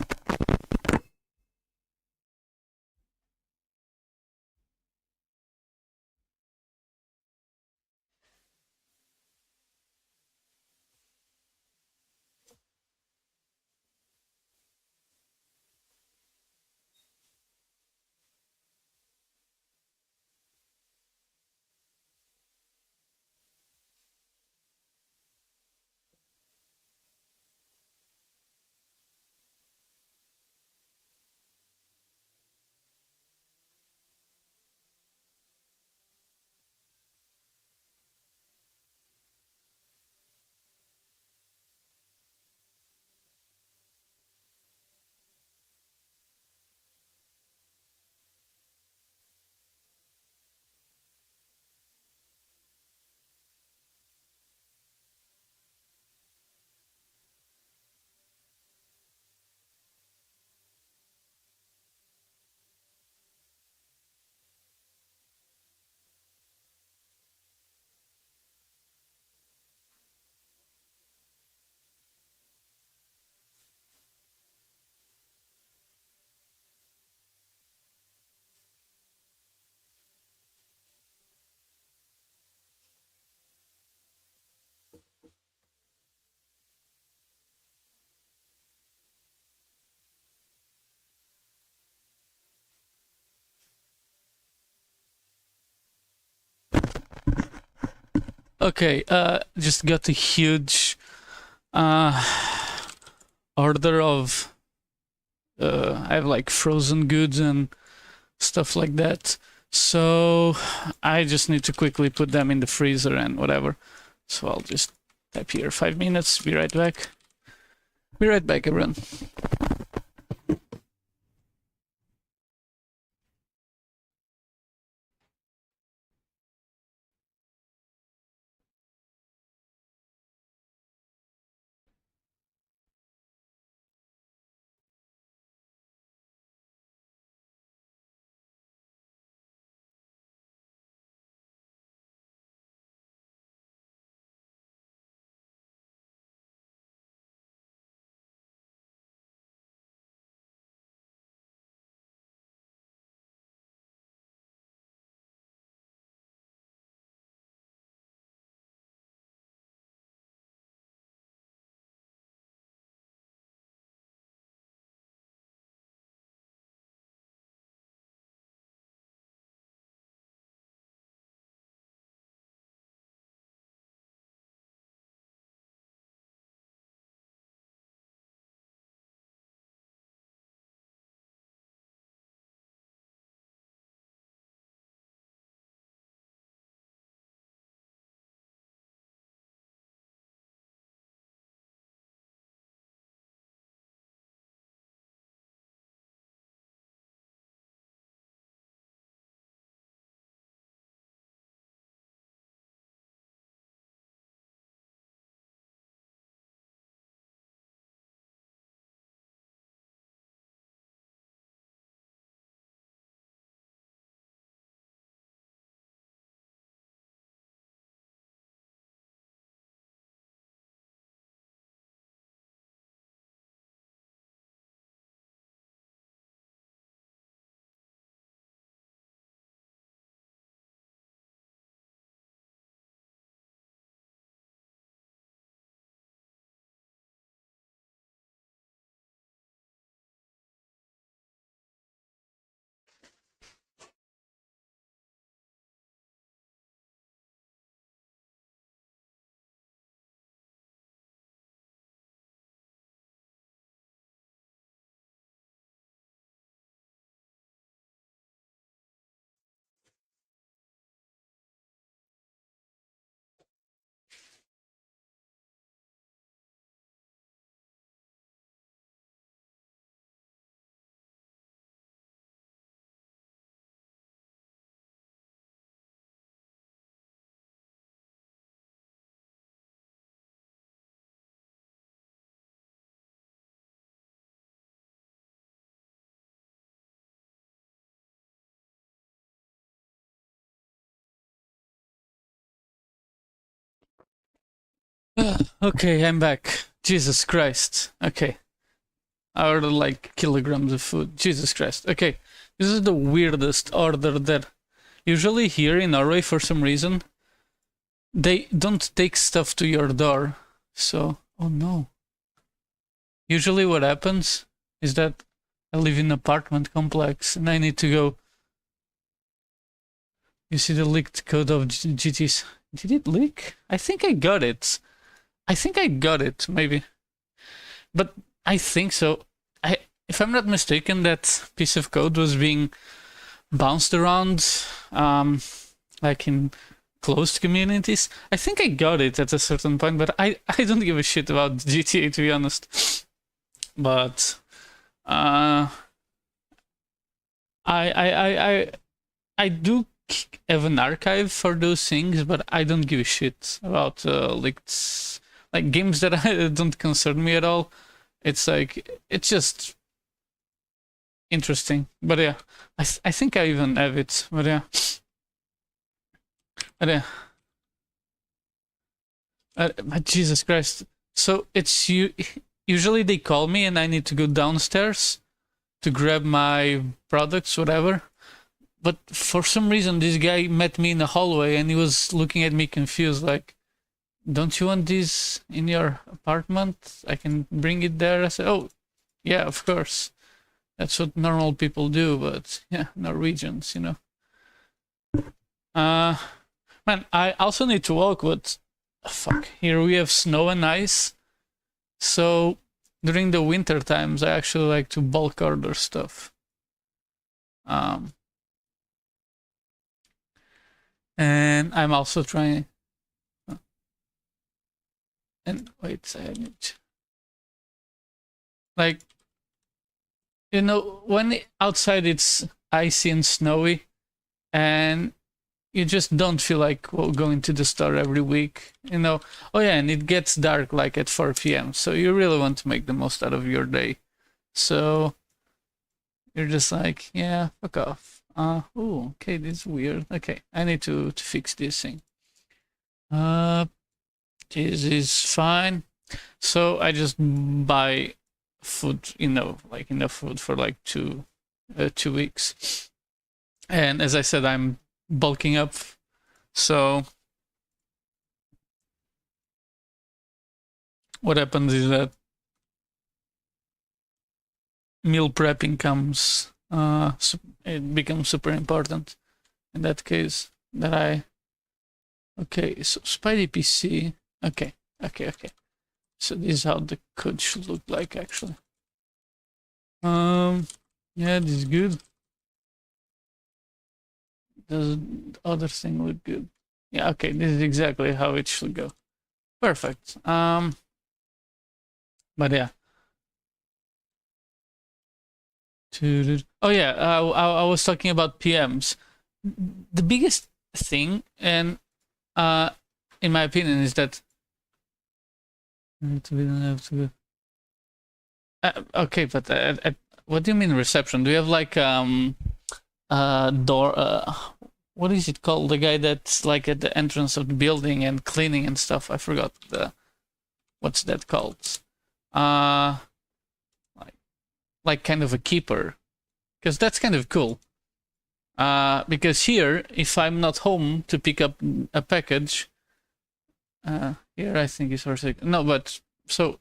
Okay, just got a huge order of I have like frozen goods and stuff like that. So I just need to quickly put them in the freezer and whatever. So I'll just type here 5 minutes, be right back. Be right back, everyone. Okay, I'm back. Jesus Christ. Okay. I ordered like kilograms of food. Jesus Christ. Okay. This is the weirdest order that usually here in Norway for some reason they don't take stuff to your door. So, oh no. Usually what happens is that I live in an apartment complex and I need to go. You see the leaked code of GTs. Did it leak? I think I got it. I think I got it, maybe. But I think so. If I'm not mistaken, that piece of code was being bounced around, like in closed communities. I think I got it at a certain point, but I don't give a shit about GTA, to be honest. But I do have an archive for those things, but I don't give a shit about leaked, like games that don't concern me at all. It's like, it's just interesting. But yeah, I think I even have it. But yeah. But yeah. Jesus Christ. So it's usually they call me and I need to go downstairs to grab my products, whatever. But for some reason, this guy met me in the hallway and he was looking at me confused, like, don't you want this in your apartment? I can bring it there. I said, oh, yeah, of course. That's what normal people do, but yeah, Norwegians, you know. Man, I also need to walk, but fuck. Here we have snow and ice. So during the winter times, I actually like to bulk order stuff. And I'm also trying. And wait, I need to, like, you know, when outside it's icy and snowy, and you just don't feel like going to the store every week, you know. Oh yeah, and it gets dark like at 4 p.m. So you really want to make the most out of your day. So you're just like, yeah, fuck off. Oh, okay, this is weird. Okay, I need to fix this thing. This is fine. So I just buy food, you know, like enough food for like 2 weeks. And as I said, I'm bulking up. So what happens is that meal prepping comes, it becomes super important in that case. Okay, so Spidey PC. Okay. So this is how the code should look like, actually. Yeah, this is good. Does the other thing look good? Yeah, okay, this is exactly how it should go. Perfect. But yeah. Oh yeah, I was talking about PMs. The biggest thing, and in my opinion, is that okay, but what do you mean reception? Do you have like door? What is it called? The guy that's like at the entrance of the building and cleaning and stuff. I forgot what's that called? Like kind of a keeper, because that's kind of cool. Because here, if I'm not home to pick up a package, here I think it's for no, but so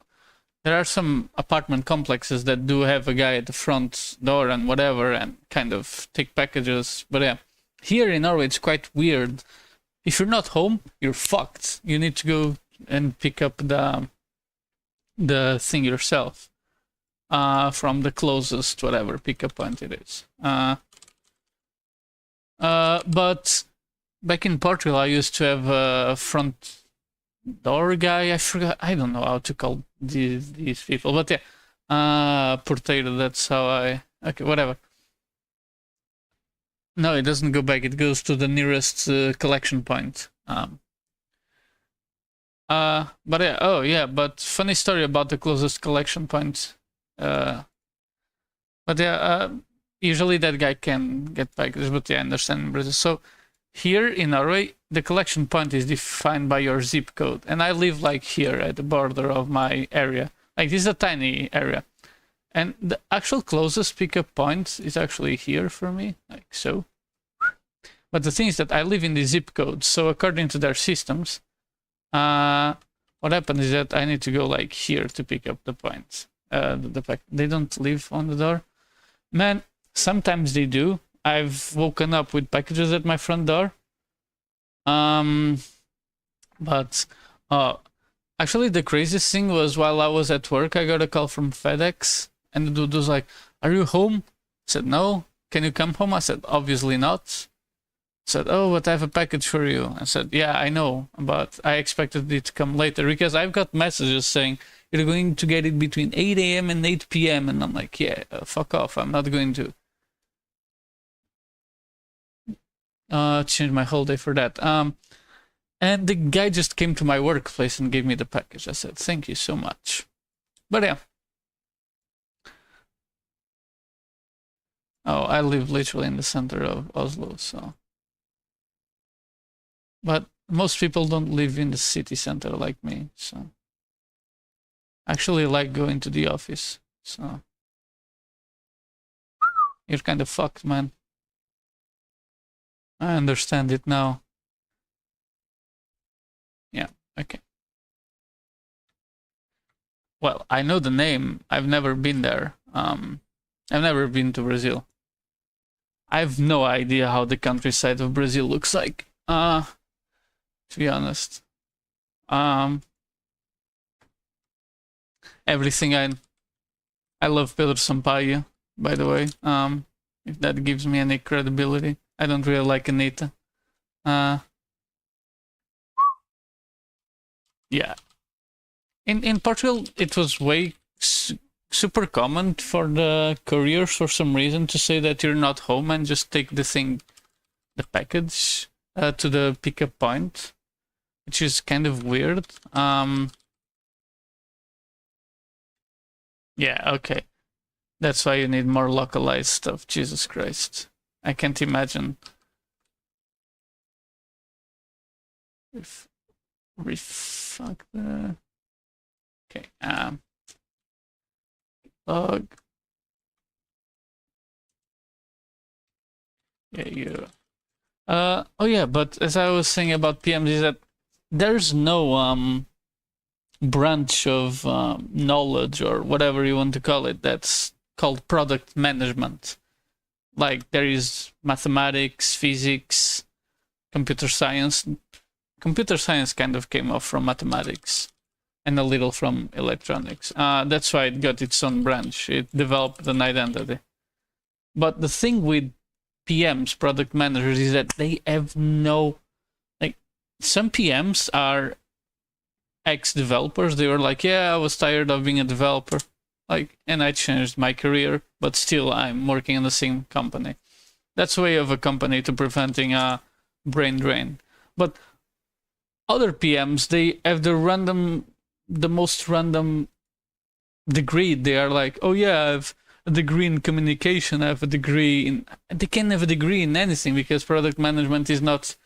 there are some apartment complexes that do have a guy at the front door and whatever, and kind of take packages. But yeah, here in Norway it's quite weird. If you're not home, you're fucked. You need to go and pick up the thing yourself. From the closest whatever pickup point it is. But back in Portugal, I used to have a front door guy. I forgot. I don't know how to call these people, but yeah, porteiro. That's how I. Okay, whatever. No, it doesn't go back. It goes to the nearest collection point. But yeah. Oh yeah. But funny story about the closest collection point. But yeah, usually that guy can get packages, but yeah, I understand Brazil. So here in Norway, the collection point is defined by your zip code, and I live like here at the border of my area. Like this is a tiny area, and the actual closest pickup point is actually here for me, like so. But the thing is that I live in the zip code, so according to their systems, what happens is that I need to go like here to pick up the points. They don't live on the door. Man, sometimes they do. I've woken up with packages at my front door. But actually the craziest thing was while I was at work, I got a call from FedEx, and the dude was like, "Are you home?" I said, "No." "Can you come home?" I said, "Obviously not." I said, "Oh, but I have a package for you." I said, "Yeah, I know, but I expected it to come later because I've got messages saying you're going to get it between 8 a.m. and 8 p.m. And I'm like, yeah, fuck off. I'm not going to change my whole day for that. And the guy just came to my workplace and gave me the package. I said, thank you so much. But yeah. Oh, I live literally in the center of Oslo, so. But most people don't live in the city center like me, so. Actually like going to the office, so you're kind of fucked, man. I understand it now. Yeah, okay. Well, I know the name. I've never been there. I've never been to Brazil. I have no idea how the countryside of Brazil looks like. to be honest. Everything I love Pedro Sampaio, by the way. If that gives me any credibility. I don't really like Anita. Yeah. In Portugal, it was way super common for the couriers for some reason to say that you're not home and just take the package to the pickup point, which is kind of weird. Yeah, okay. That's why you need more localized stuff. Jesus Christ. I can't imagine. Fuck the... Okay, log. Yeah, you... oh yeah, but as I was saying about PMs is that there's no branch of knowledge or whatever you want to call it that's called product management. Like there is mathematics, physics, computer science. Computer science kind of came off from mathematics and a little from electronics. That's why it got its own branch. It developed an identity. But the thing with PMs, product managers, is that they have no... Like, some PMs are ex-developers. They were like, yeah, I was tired of being a developer. Like, and I changed my career, but still I'm working in the same company. That's a way of a company to preventing a brain drain. But other PMs, they have the most random degree. They are like, oh yeah, I have a degree in communication, I have a degree in... They can have a degree in anything because product management is not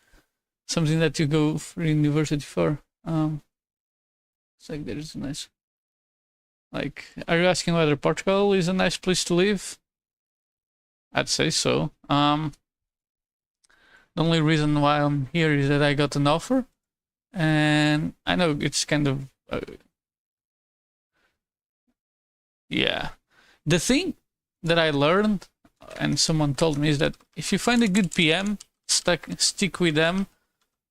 something that you go for university for. It's like there's a nice... Like, are you asking whether Portugal is a nice place to live? I'd say so. The only reason why I'm here is that I got an offer. And I know it's kind of... yeah. The thing that I learned, and someone told me, is that if you find a good PM, stick with them,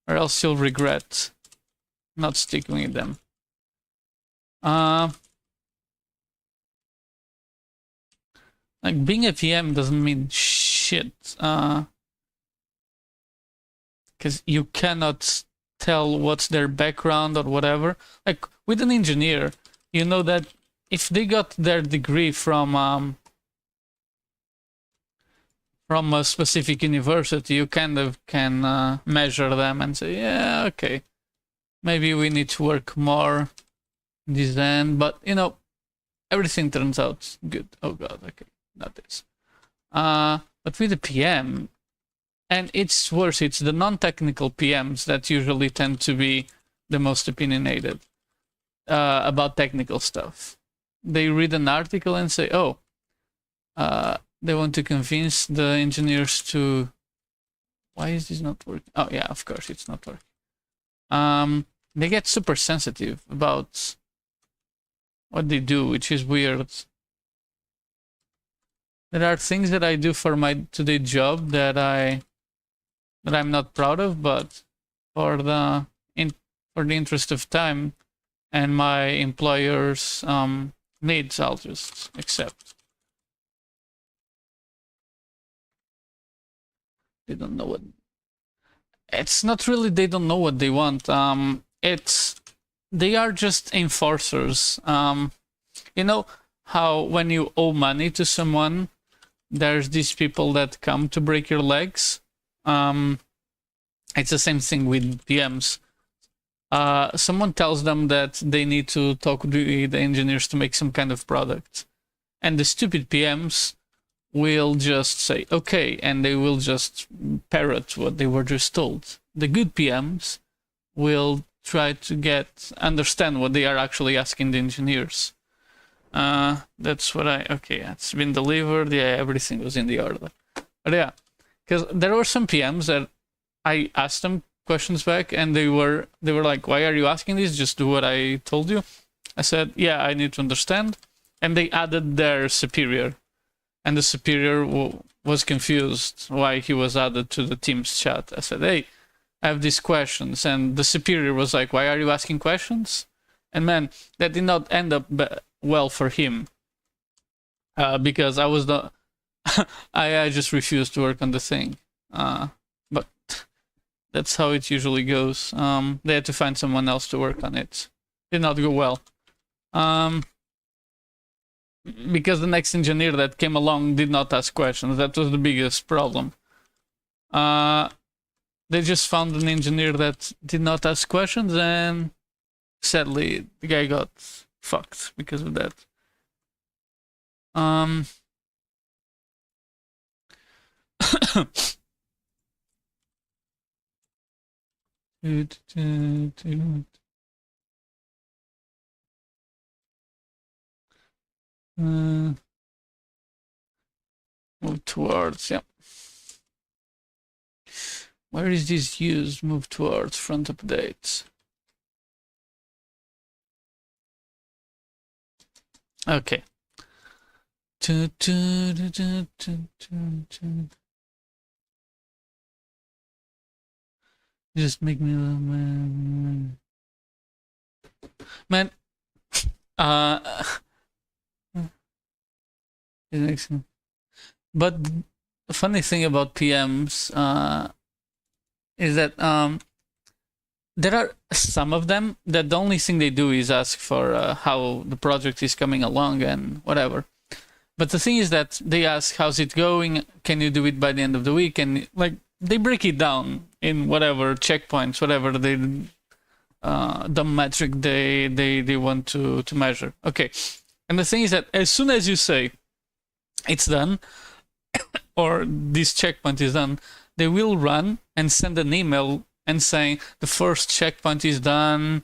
or else you'll regret not sticking with them. Like, being a PM doesn't mean shit. Because you cannot tell what's their background or whatever. Like, with an engineer, you know that if they got their degree from a specific university, you kind of can measure them and say, yeah, okay, maybe we need to work more in this end, but you know, everything turns out good. Oh god, okay, not this. But with the PM, and it's worse, it's the non-technical PMs that usually tend to be the most opinionated about technical stuff. They read an article and say, oh, they want to convince the engineers to... Why is this not working? Oh, yeah, of course, it's not working. They get super sensitive about what they do, which is weird. There are things that I do for my today job that I'm not proud of, but for the interest of time and my employer's needs, I'll just accept. They don't know what... It's not really they don't know what they want. They are just enforcers. You know how when you owe money to someone, there's these people that come to break your legs? It's the same thing with PMs. Someone tells them that they need to talk with the engineers to make some kind of product. And the stupid PMs will just say, okay, and they will just parrot what they were just told. The good PMs will try to understand what they are actually asking the engineers. That's what okay, it's been delivered, yeah, everything was in the order. But yeah, because there were some PMs that I asked them questions back and they were like, why are you asking this? Just do what I told you. I said, yeah, I need to understand. And they added their superior. And the superior was confused why he was added to the Teams chat. I said, hey, I have these questions, and the superior was like, why are you asking questions? And man, that did not end up well for him, because I was the I just refused to work on the thing. But that's how it usually goes. They had to find someone else to work on it. Did not go well. Because the next engineer that came along did not ask questions. That was the biggest problem. They just found an engineer that did not ask questions, and sadly, the guy got fucked because of that. Move towards, yeah. Where is this used? Move towards front updates. Okay. Just make me man. But the funny thing about PMs is that there are some of them that the only thing they do is ask for how the project is coming along and whatever. But the thing is that they ask, how's it going? Can you do it by the end of the week? And like they break it down in whatever checkpoints, whatever they the metric they want to measure. Okay. And the thing is that as soon as you say it's done, or this checkpoint is done, they will run and send an email and saying the first checkpoint is done.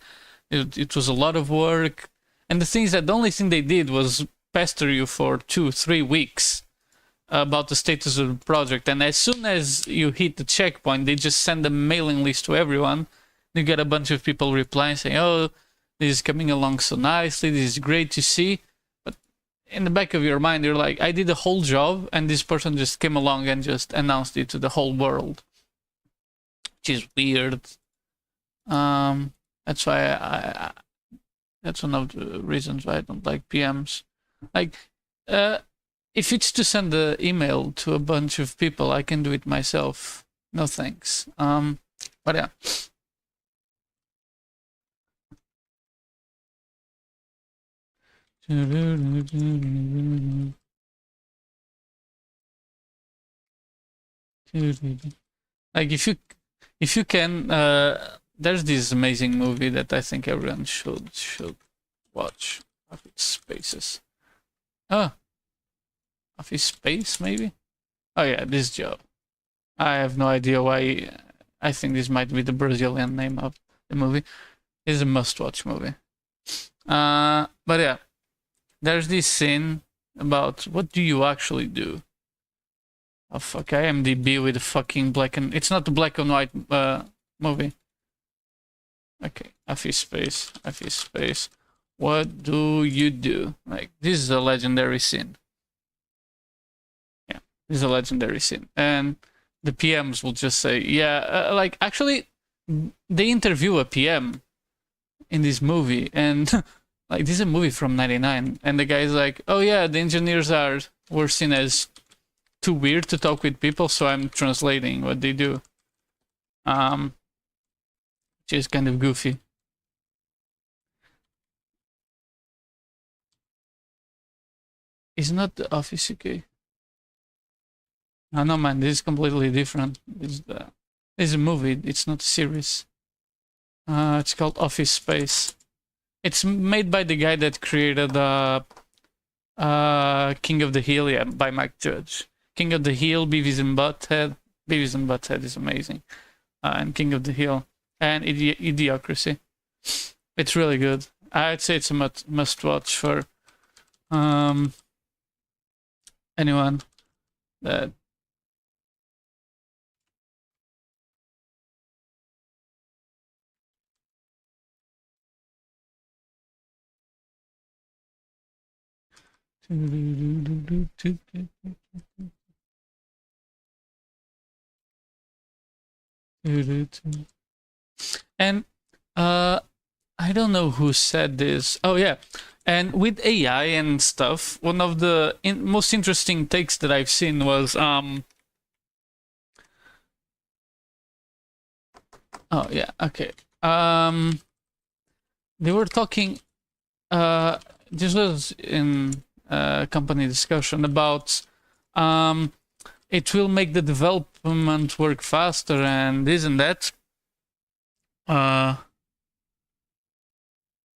It was a lot of work. And the thing is that the only thing they did was pester you for 2-3 weeks about the status of the project. And as soon as you hit the checkpoint, they just send a mailing list to everyone. You get a bunch of people replying saying, oh, this is coming along so nicely. This is great to see. But in the back of your mind, you're like, I did the whole job and this person just came along and just announced it to the whole world. Which is weird. That's why that's one of the reasons why I don't like PMs. Like, if it's to send the email to a bunch of people, I can do it myself. No thanks. But yeah. Like if you can, there's this amazing movie that I think everyone should watch. Office Spaces. Oh, Office Space maybe. Oh yeah, this job. I have no idea why. I think this might be the Brazilian name of the movie. It's a must-watch movie. But yeah, there's this scene about what do you actually do. Oh fuck, IMDb with the fucking black and... It's not the black and white movie. Okay, Office Space. What do you do? Like, this is a legendary scene. Yeah, this is a legendary scene. And the PMs will just say, yeah, like, actually, they interview a PM in this movie. And, like, this is a movie from 99. And the guy's like, oh yeah, the engineers were seen as too weird to talk with people, so I'm translating what they do. Which is kind of goofy. It's not the Office UK. Oh no man, this is completely different. This is a movie, it's not a series. It's called Office Space. It's made by the guy that created King of the Hill, yeah, by Mike Judge. King of the Hill, Beavis and Butthead. Beavis and Butthead is amazing. And King of the Hill. And Idiocracy. It's really good. I'd say it's a must watch for anyone that And I don't know who said this. Oh yeah, and with AI and stuff, one of the most interesting takes that I've seen was oh yeah, okay. They were talking. This was in company discussion about it will make the development work faster and this and that.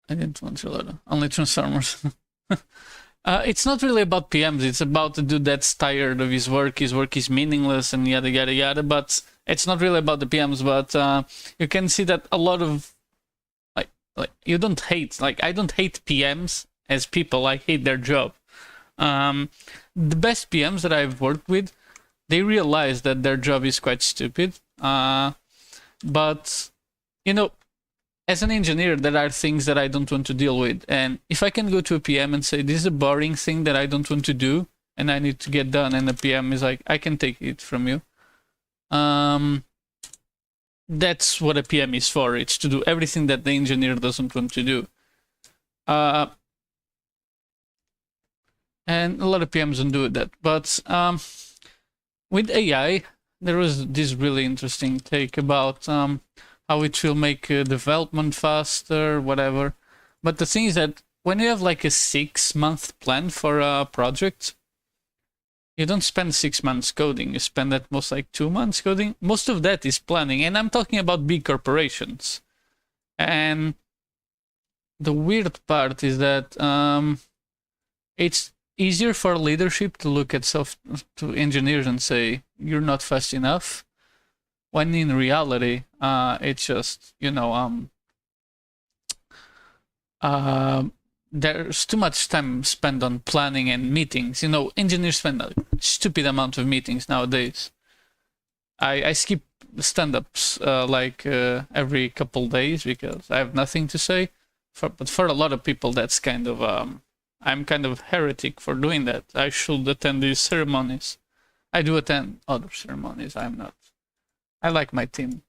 I didn't want to load only Transformers. It's not really about PMs. It's about a dude that's tired of his work. His work is meaningless and yada yada yada. But it's not really about the PMs. But you can see that a lot of like you don't hate I don't hate PMs as people. I hate their job. The best PMs that I've worked with, they realize that their job is quite stupid. But you know, as an engineer, there are things that I don't want to deal with. And if I can go to a PM and say, this is a boring thing that I don't want to do, and I need to get done, and the PM is like, I can take it from you. That's what a PM is for. It's to do everything that the engineer doesn't want to do. And a lot of PMs don't do that. But with AI, there was this really interesting take about how it will make development faster, whatever. But the thing is that when you have like a 6-month plan for a project, you don't spend 6 months coding. You spend at most like 2 months coding. Most of that is planning. And I'm talking about big corporations. And the weird part is that it's easier for leadership to look at to engineers and say, you're not fast enough. When in reality, it's just, you know, there's too much time spent on planning and meetings. You know, engineers spend a stupid amount of meetings nowadays. I skip stand-ups every couple days because I have nothing to say. But for a lot of people, that's kind of I'm kind of heretic for doing that. I should attend these ceremonies. I do attend other ceremonies. I'm not. I like my team.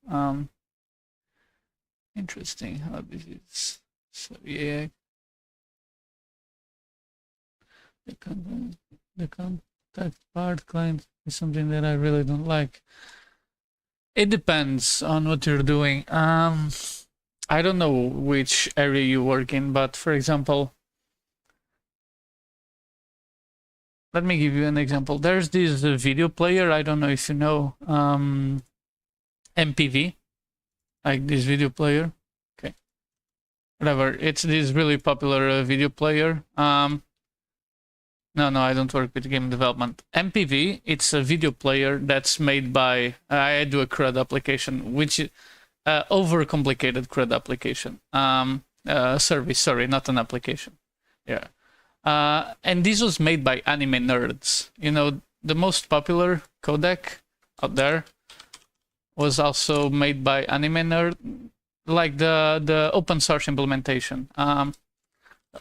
Interesting how this is. So yeah, the contact part client is something that I really don't like. It depends on what you're doing. I don't know which area you work in, but for example, let me give you an example. There's this video player. I don't know if you know. MPV, like this video player. Okay, whatever. It's this really popular video player. No, I don't work with game development. MPV, it's a video player that's made by. I do a CRUD application, which is overcomplicated CRUD application. Service, sorry, not an application. Yeah. And this was made by anime nerds. You know, the most popular codec out there was also made by anime nerd, like the open source implementation.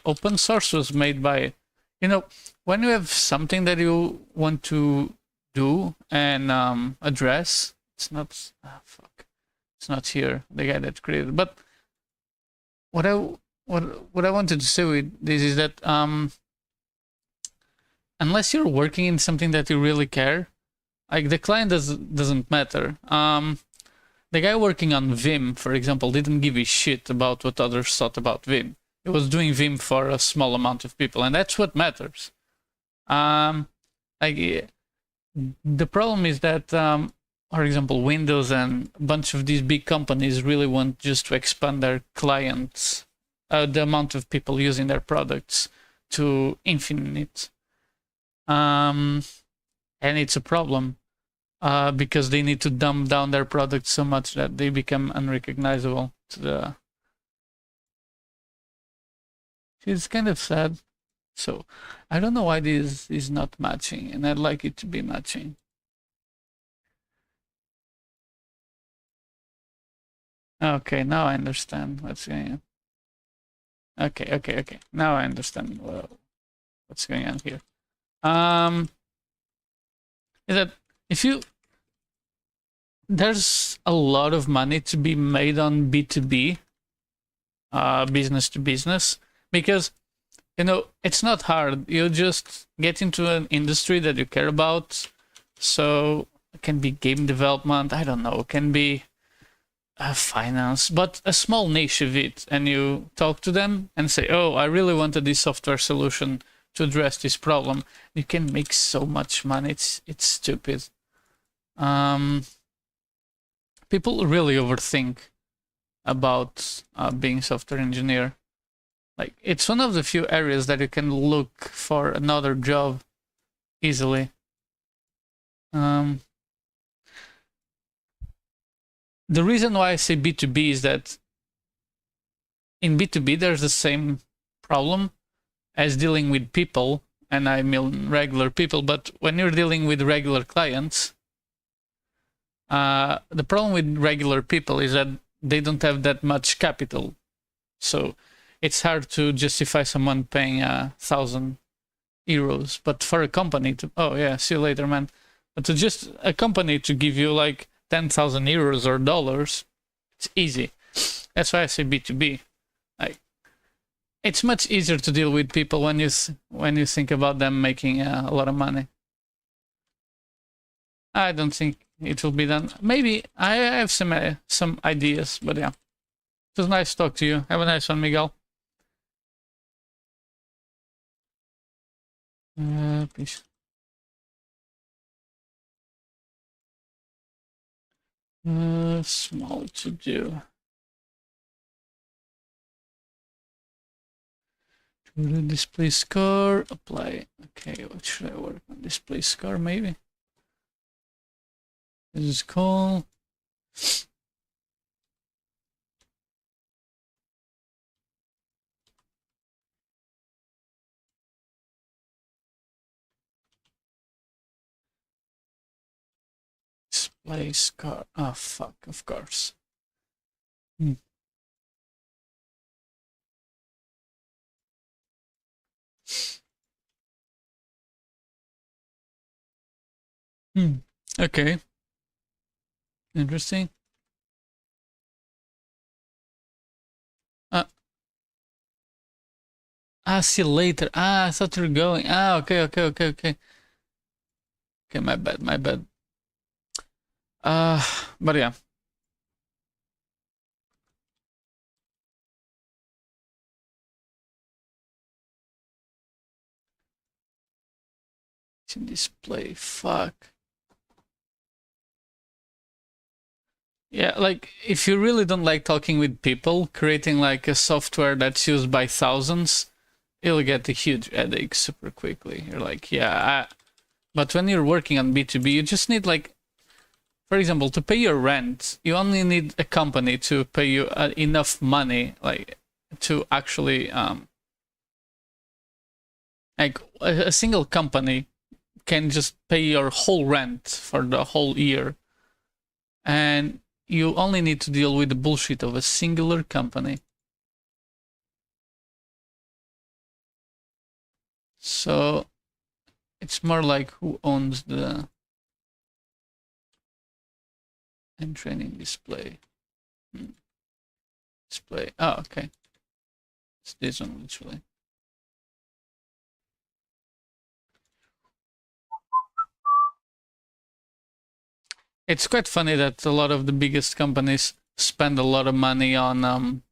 Open source was made by, you know, when you have something that you want to do and address, it's not it's not here, the guy that created. But what I wanted to say with this is that unless you're working in something that you really care, like the client doesn't matter. The guy working on Vim, for example, didn't give a shit about what others thought about Vim. He was doing Vim for a small amount of people, and that's what matters. The problem is that, for example, Windows and a bunch of these big companies really want just to expand their clients, the amount of people using their products to infinite. And it's a problem because they need to dumb down their products so much that they become unrecognizable to the. It's kind of sad. So I don't know why this is not matching, and I'd like it to be matching. Okay, now I understand what's going on. Okay. Now I understand what's going on here. Is that if you there's a lot of money to be made on B2B, business to business, because it's not hard. You just get into an industry that you care about. So it can be game development, I don't know, it can be finance, but a small niche of it, and you talk to them and say, oh, I really wanted this software solution to address this problem. You can make so much money. It's stupid. People really overthink about being software engineer. Like, it's one of the few areas that you can look for another job easily. The reason why I say B2B is that in B2B there's the same problem as dealing with people, and I mean regular people, but when you're dealing with regular clients, the problem with regular people is that they don't have that much capital. So it's hard to justify someone paying 1,000 euros. But for a company to, oh yeah, see you later, man. But to just a company to give you like 10,000 euros or dollars, it's easy. That's why I say B2B. Like, it's much easier to deal with people when you think about them making a lot of money. I don't think it will be done. Maybe I have some ideas, but yeah. It was nice to talk to you. Have a nice one, Miguel. Please. Small to do. To the display score, apply. Okay, what should I work on? Display score, maybe. This is cool. Display score. Oh, fuck, of course. Okay. Interesting. See you later. I thought you were going. Okay. Okay, my bad. But yeah. It's in display, fuck. Yeah, like, if you really don't like talking with people, creating like a software that's used by thousands, you'll get a huge headache super quickly. You're like, yeah, but when you're working on B2B, you just need, like, for example, to pay your rent, you only need a company to pay you enough money, like, to actually, like, a single company can just pay your whole rent for the whole year. And you only need to deal with the bullshit of a singular company. So it's more like who owns the and training display. Display. Oh, okay. It's this one literally. It's quite funny that a lot of the biggest companies spend a lot of money on.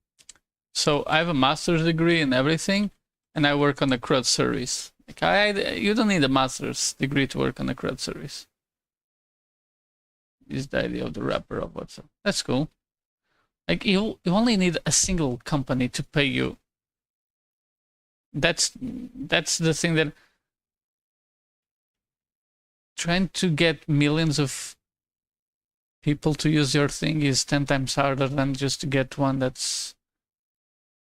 So I have a master's degree in everything, and I work on a CRUD service. Like, you don't need a master's degree to work on a CRUD service. Is the idea of the wrapper of WhatsApp. That's cool. Like, you only need a single company to pay you. That's the thing, that trying to get millions of people to use your thing is 10 times harder than just to get one that's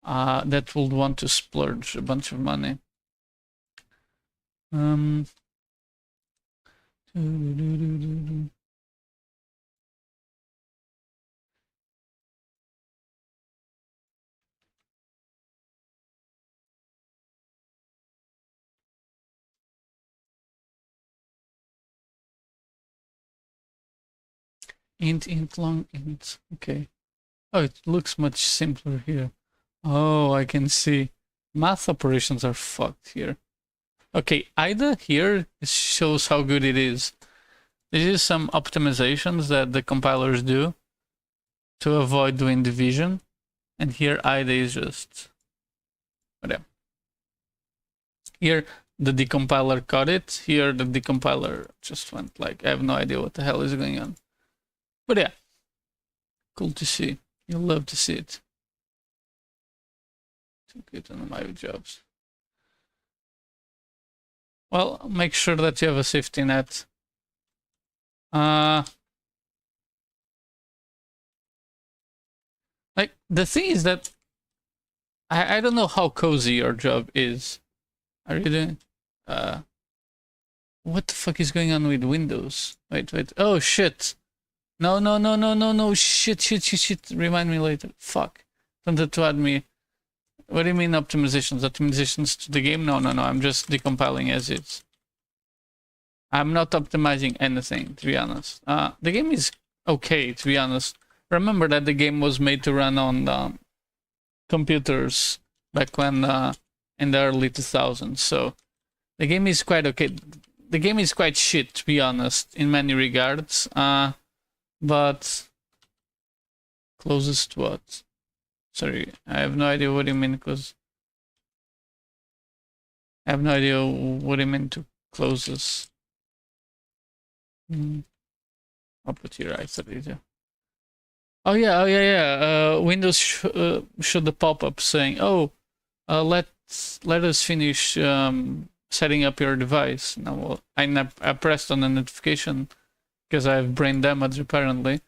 that will want to splurge a bunch of money. int long int. Okay. Oh, it looks much simpler here. Oh, I can see. Math operations are fucked here. Okay, IDA here shows how good it is. This is some optimizations that the compilers do to avoid doing division. And here IDA is just whatever. Here the decompiler caught it. Here the decompiler just went like, I have no idea what the hell is going on. But yeah, cool to see. You'll love to see it. Took it on my jobs. Well, make sure that you have a safety net. Like, the thing is that I don't know how cozy your job is. Are you doing? What the fuck is going on with Windows? Wait. Oh, shit. No. Shit. Remind me later. Fuck. Wanted to add me. What do you mean optimizations? Optimizations to the game? No. I'm just decompiling as is. I'm not optimizing anything, to be honest. The game is okay, to be honest. Remember that the game was made to run on computers back when in the early 2000s. So the game is quite okay. The game is quite shit, to be honest, in many regards. But closest what? Sorry, I have no idea what you mean, because I have no idea what you mean to closest. I'll put here I32. Oh yeah. Windows showed the pop-up saying, "Oh, let us finish setting up your device." Now, well, I pressed on the notification because I have brain damage apparently,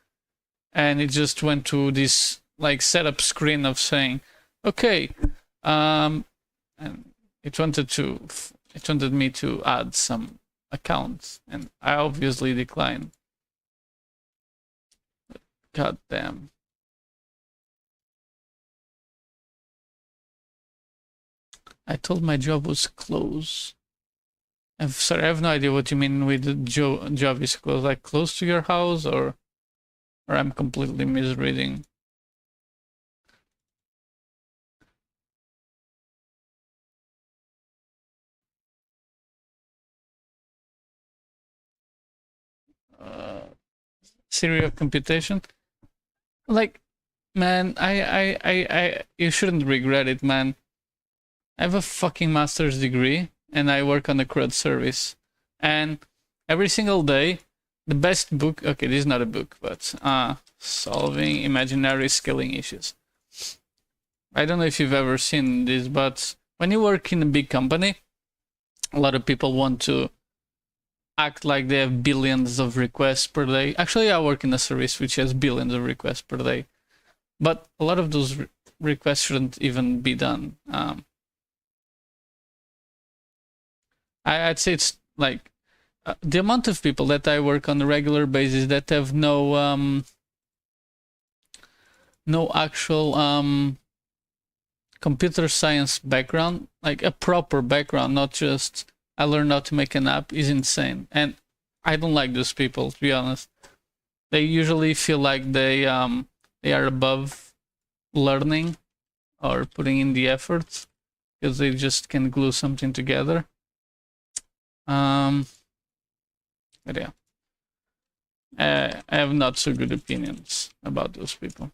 and it just went to this like setup screen of saying, "Okay," and it wanted me to add some accounts, and I obviously declined. God damn. I told my job was close. Sorry, I have no idea what you mean with the job is close. Like close to your house, or I'm completely misreading. Theory of computation. Like, man, you shouldn't regret it, man. I have a fucking master's degree and I work on a CRUD service, and every single day the best book, okay, this is not a book, but solving imaginary scaling issues. I don't know if you've ever seen this, but when you work in a big company, a lot of people want to act like they have billions of requests per day. Actually, I work in a service which has billions of requests per day, but a lot of those requests shouldn't even be done. I'd say it's like the amount of people that I work on a regular basis that have no actual computer science background, like a proper background, not just I learned how to make an app, is insane. And I don't like those people, to be honest. They usually feel like they are above learning or putting in the effort because they just can glue something together. But yeah, I have not so good opinions about those people.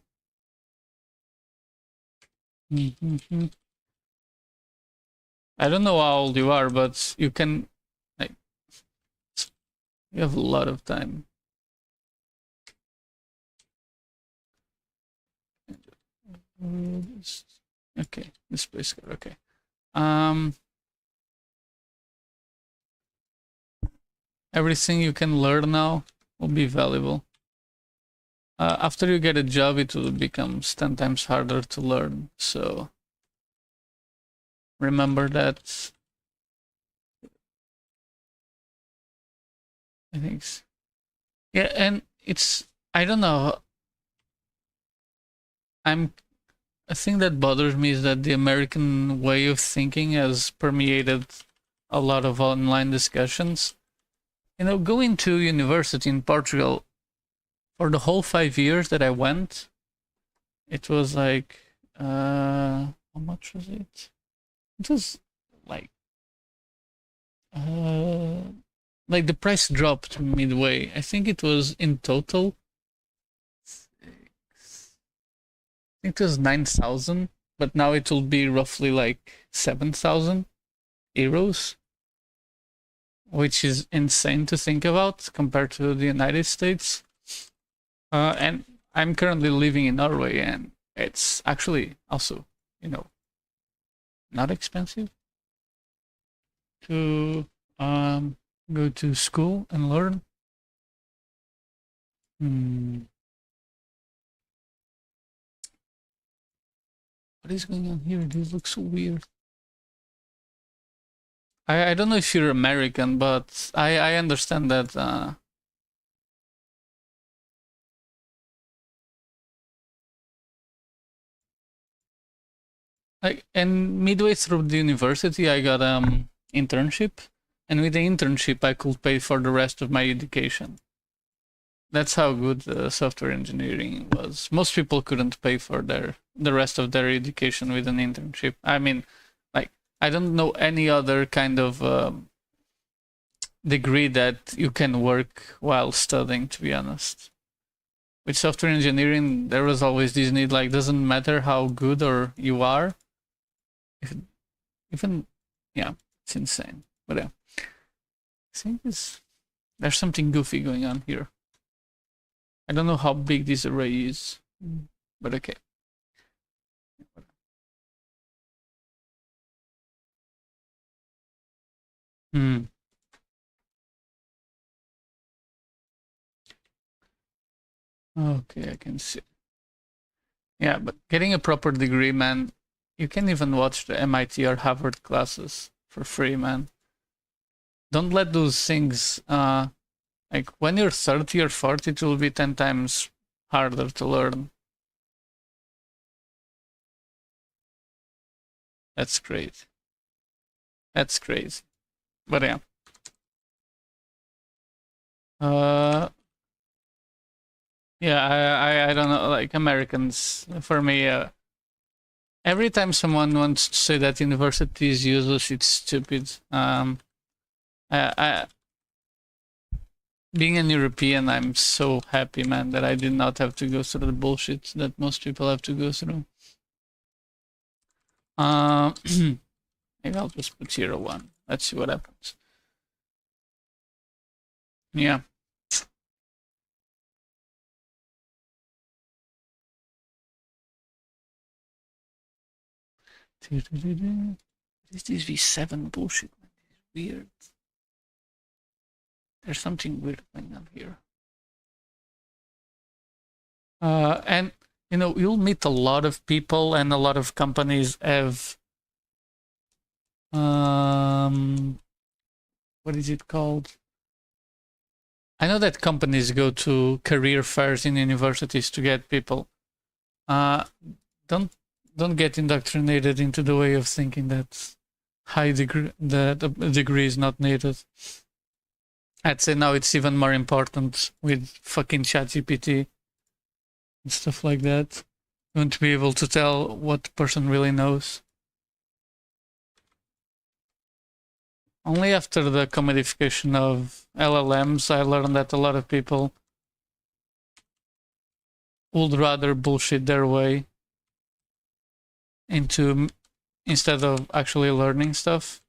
I don't know how old you are, but you can, like, you have a lot of time. Okay, this place, okay. Everything you can learn now will be valuable. After you get a job, it will become 10 times harder to learn. So remember that. I think. Yeah, and it's, I don't know. A thing that bothers me is that the American way of thinking has permeated a lot of online discussions. You know, going to university in Portugal for the whole 5 years that I went, it was like, how much was it? It was like the price dropped midway. I think it was in total, I think it was 9,000, but now it will be roughly like 7,000 euros, which is insane to think about compared to the United States. And I'm currently living in Norway, and it's actually also, not expensive to go to school and learn. What is going on here? This looks so weird. I don't know if you're American, but I understand that and midway through the university I got internship, and with the internship I could pay for the rest of my education. That's how good software engineering was. Most people couldn't pay for the rest of their education with an internship. I mean, like, I don't know any other kind of degree that you can work while studying, to be honest. With software engineering, there was always this need, like, doesn't matter how good or you are. Yeah, it's insane. But yeah, I think there's something goofy going on here. I don't know how big this array is, but okay. Okay, I can see. Yeah, but getting a proper degree, man, you can even watch the MIT or Harvard classes for free, man. Don't let those things, like, when you're 30 or 40, it will be 10 times harder to learn. That's great. That's crazy. But yeah. Yeah, I don't know, like, Americans, for me, every time someone wants to say that university is useless, it's stupid. Being an European, I'm so happy, man, that I did not have to go through the bullshit that most people have to go through. Maybe I'll just put 0-1. Let's see what happens. Yeah. What is this V7 bullshit, man? This is weird. There's something weird going on here. And, you'll meet a lot of people, and a lot of companies have, what is it called? I know that companies go to career fairs in universities to get people. Don't get indoctrinated into the way of thinking that that a degree is not needed. I'd say now it's even more important with fucking ChatGPT and stuff like that. You want to be able to tell what the person really knows. Only after the commodification of LLMs, I learned that a lot of people would rather bullshit their way into, instead of actually learning stuff.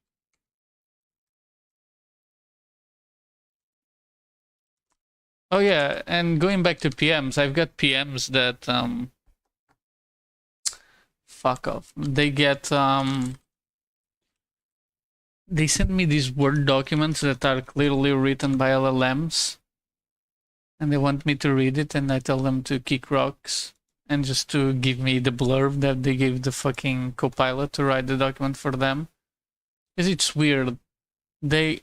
Oh yeah, and going back to PMs, I've got PMs that fuck off. They get they send me these Word documents that are clearly written by LLMs, and they want me to read it, and I tell them to kick rocks and just to give me the blurb that they gave the fucking Copilot to write the document for them. Because it's weird. They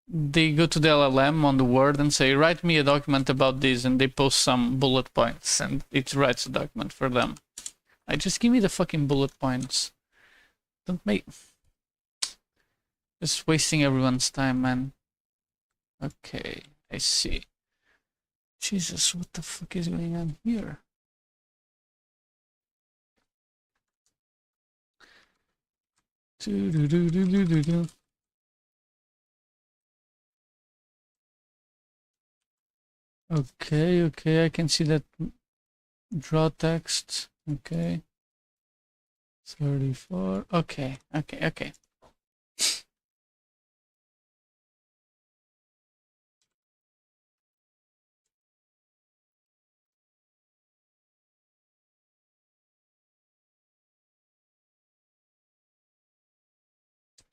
go to the LLM on the Word and say, write me a document about this, and they post some bullet points, and it writes a document for them. Just give me the fucking bullet points. Don't make... Just wasting everyone's time, man. Okay, I see. Jesus, what the fuck is going on here? Okay, okay, I can see that draw text. Okay. 34. Okay, okay, okay.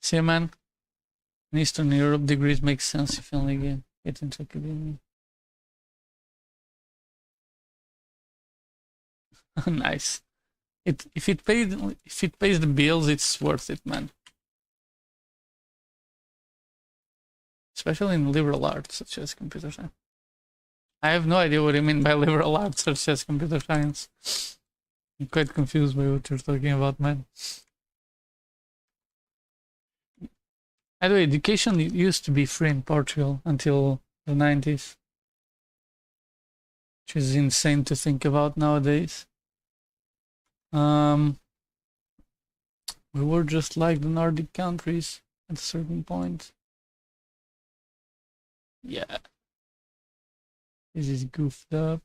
See, man, in Eastern Europe, degrees make sense if you only get into academia. Nice. If it pays the bills, it's worth it, man. Especially in liberal arts such as computer science. I have no idea what you mean by liberal arts such as computer science. I'm quite confused by what you're talking about, man. By the way, education used to be free in Portugal until the 90s. Which is insane to think about nowadays. We were just like the Nordic countries at a certain point. Yeah. This is goofed up.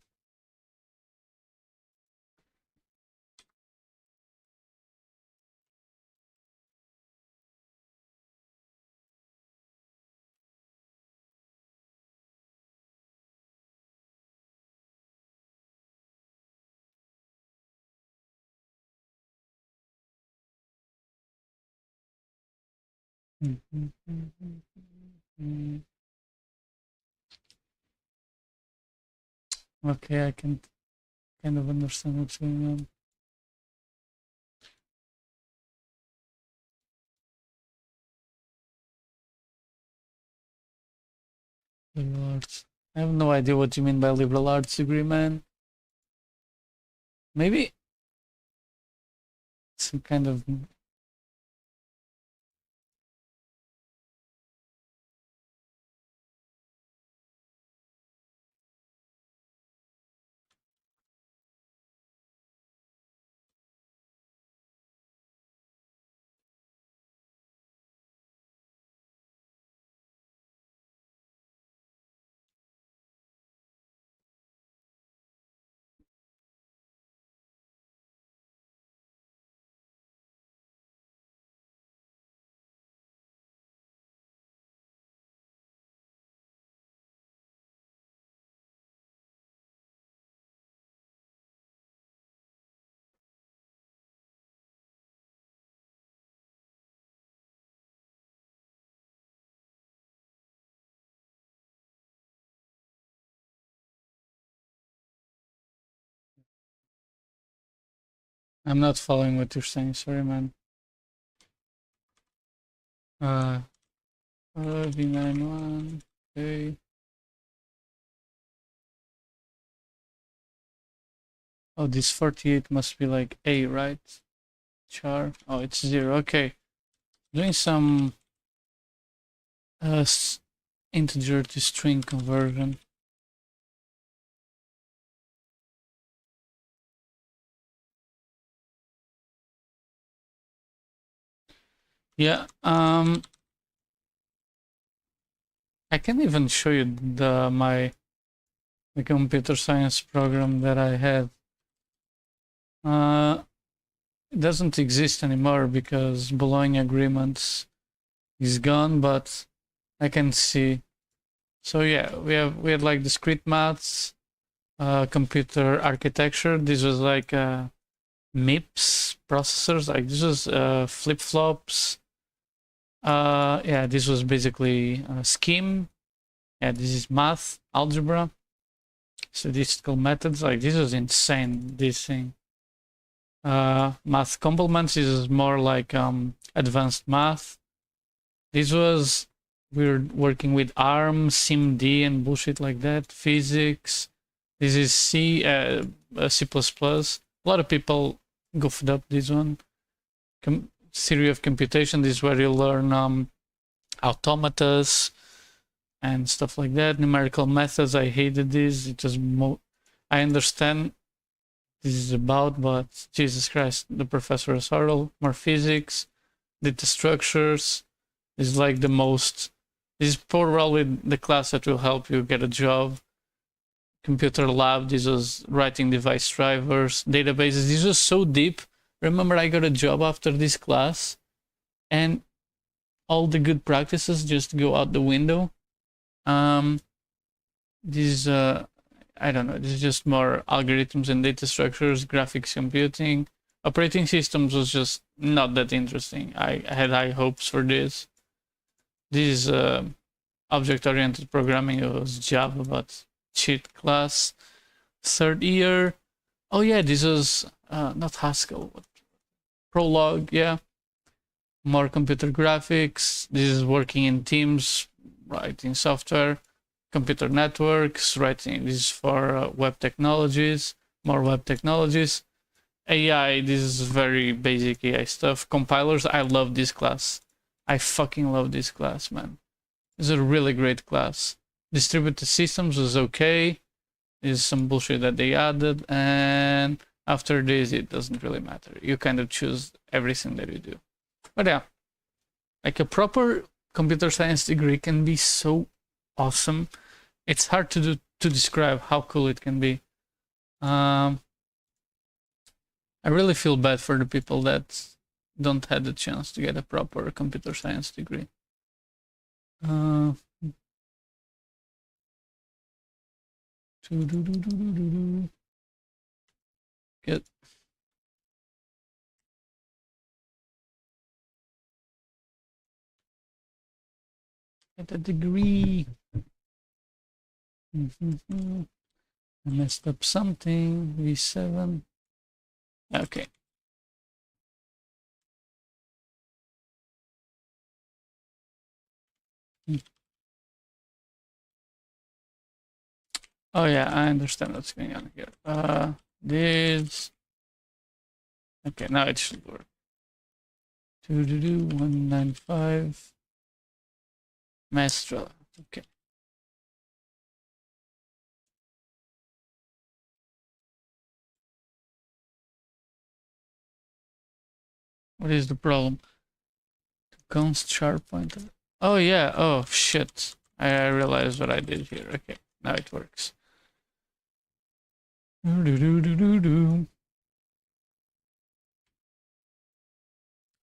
Okay, I can kind of understand what's going on. Liberal arts. I have no idea what you mean by liberal arts degree, man. Maybe some kind of I'm not following what you're saying, sorry, man. V91, okay. Oh, this 48 must be like A, right? Char. Oh, it's 0, okay. Doing some integer to string conversion. Yeah, I can even show you the computer science program that I had. It doesn't exist anymore because Bologna agreements is gone, but I can see. So yeah, we had like discrete maths, computer architecture. This was like MIPS processors, like this was flip-flops. Yeah, this was basically scheme. Yeah, this is math, algebra, statistical methods. Like this was insane, this thing. Math complements is more like advanced math. This was, we're working with ARM, SIMD and bullshit like that. Physics. This is C++. A lot of people goofed up this one. Theory of computation. This is where you learn automatas and stuff like that. Numerical methods, I hated this. It just I understand this is about, but Jesus Christ, the professor is horrible. More physics, data structures is like the most. This is probably the class that will help you get a job. Computer lab, this was writing device drivers, databases. This was so deep. Remember, I got a job after this class, and all the good practices just go out the window. This I don't know, this is just more algorithms and data structures, graphics computing. Operating systems was just not that interesting. I had high hopes for this. This object-oriented programming, it was Java, but cheat class. Third year. Oh yeah, this was not Haskell, but Prolog, yeah. More computer graphics. This is working in teams, writing software, computer networks, writing. This is for web technologies, more web technologies. AI, this is very basic AI stuff. Compilers, I love this class. I fucking love this class, man. It's a really great class. Distributed systems was okay. This is some bullshit that they added, and after this, it doesn't really matter. You kind of choose everything that you do. But yeah, like a proper computer science degree can be so awesome. It's hard to describe how cool it can be. I really feel bad for the people that don't have the chance to get a proper computer science degree. Get a degree. I messed up something. V7. Okay. Oh yeah, I understand what's going on here. This. Okay, now it should work. 195. Maestro. Okay. What is the problem? Const sharp pointer. Oh yeah. Oh shit. I realized what I did here. Okay, now it works.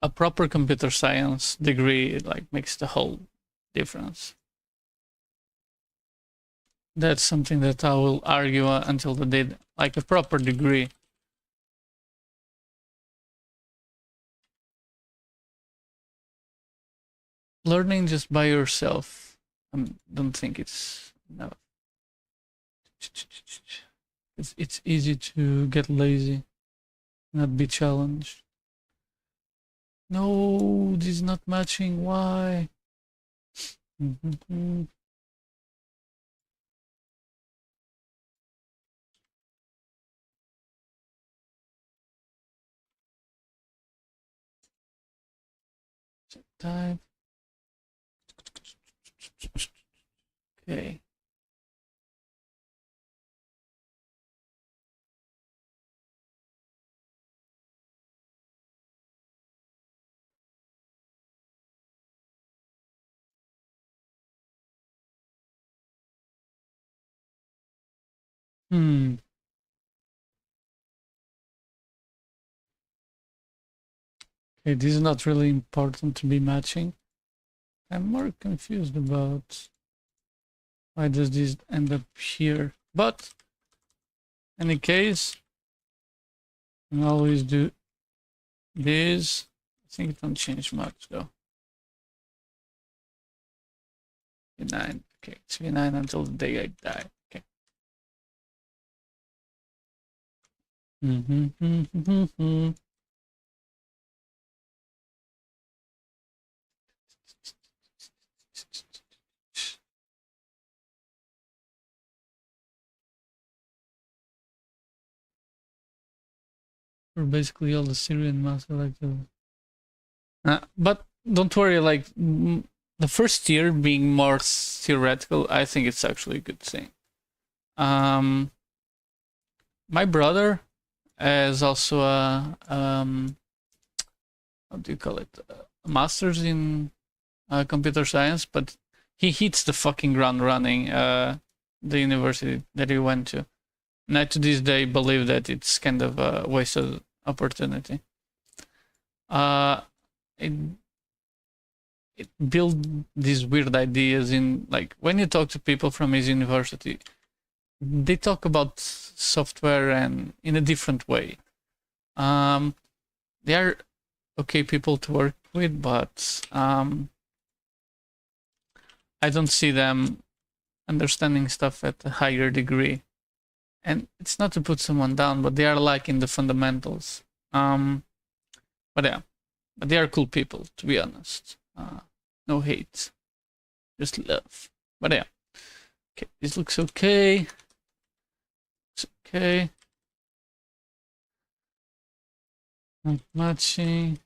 A proper computer science degree like makes the whole difference. That's something that I will argue until the day, like a proper degree. Learning just by yourself, I don't think it's enough. It's easy to get lazy, not be challenged. No, this is not matching. Why? Check type. Okay. Okay, this is not really important to be matching. I'm more confused about why does this end up here. But in any case, you can always do this. I think it won't change much though. V9. Okay, it's V9 until the day I die. Okay. For basically all the Syrian mass elected. But don't worry, like the first year being more theoretical, I think it's actually a good thing. My brother is also a what do you call it? A master's in computer science, but he hits the fucking ground running. The university that he went to, and I to this day believe that it's kind of a wasted opportunity. It built these weird ideas in, like, when you talk to people from his university, they talk about software and in a different way. They are okay people to work with, but I don't see them understanding stuff at a higher degree. And it's not to put someone down, but they are lacking the fundamentals. But yeah, but they are cool people, to be honest. No hate, just love. But yeah, okay, this looks okay. It's okay. Not matching.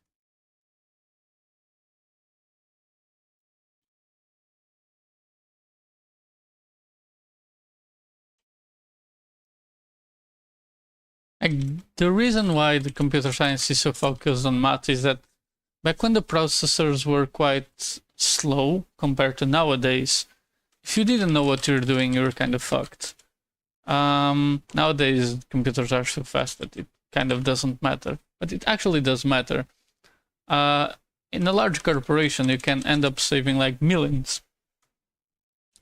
The reason why the computer science is so focused on math is that back when the processors were quite slow compared to nowadays, if you didn't know what you're doing, you were kind of fucked. Nowadays, computers are so fast that it kind of doesn't matter, but it actually does matter. In a large corporation, you can end up saving like millions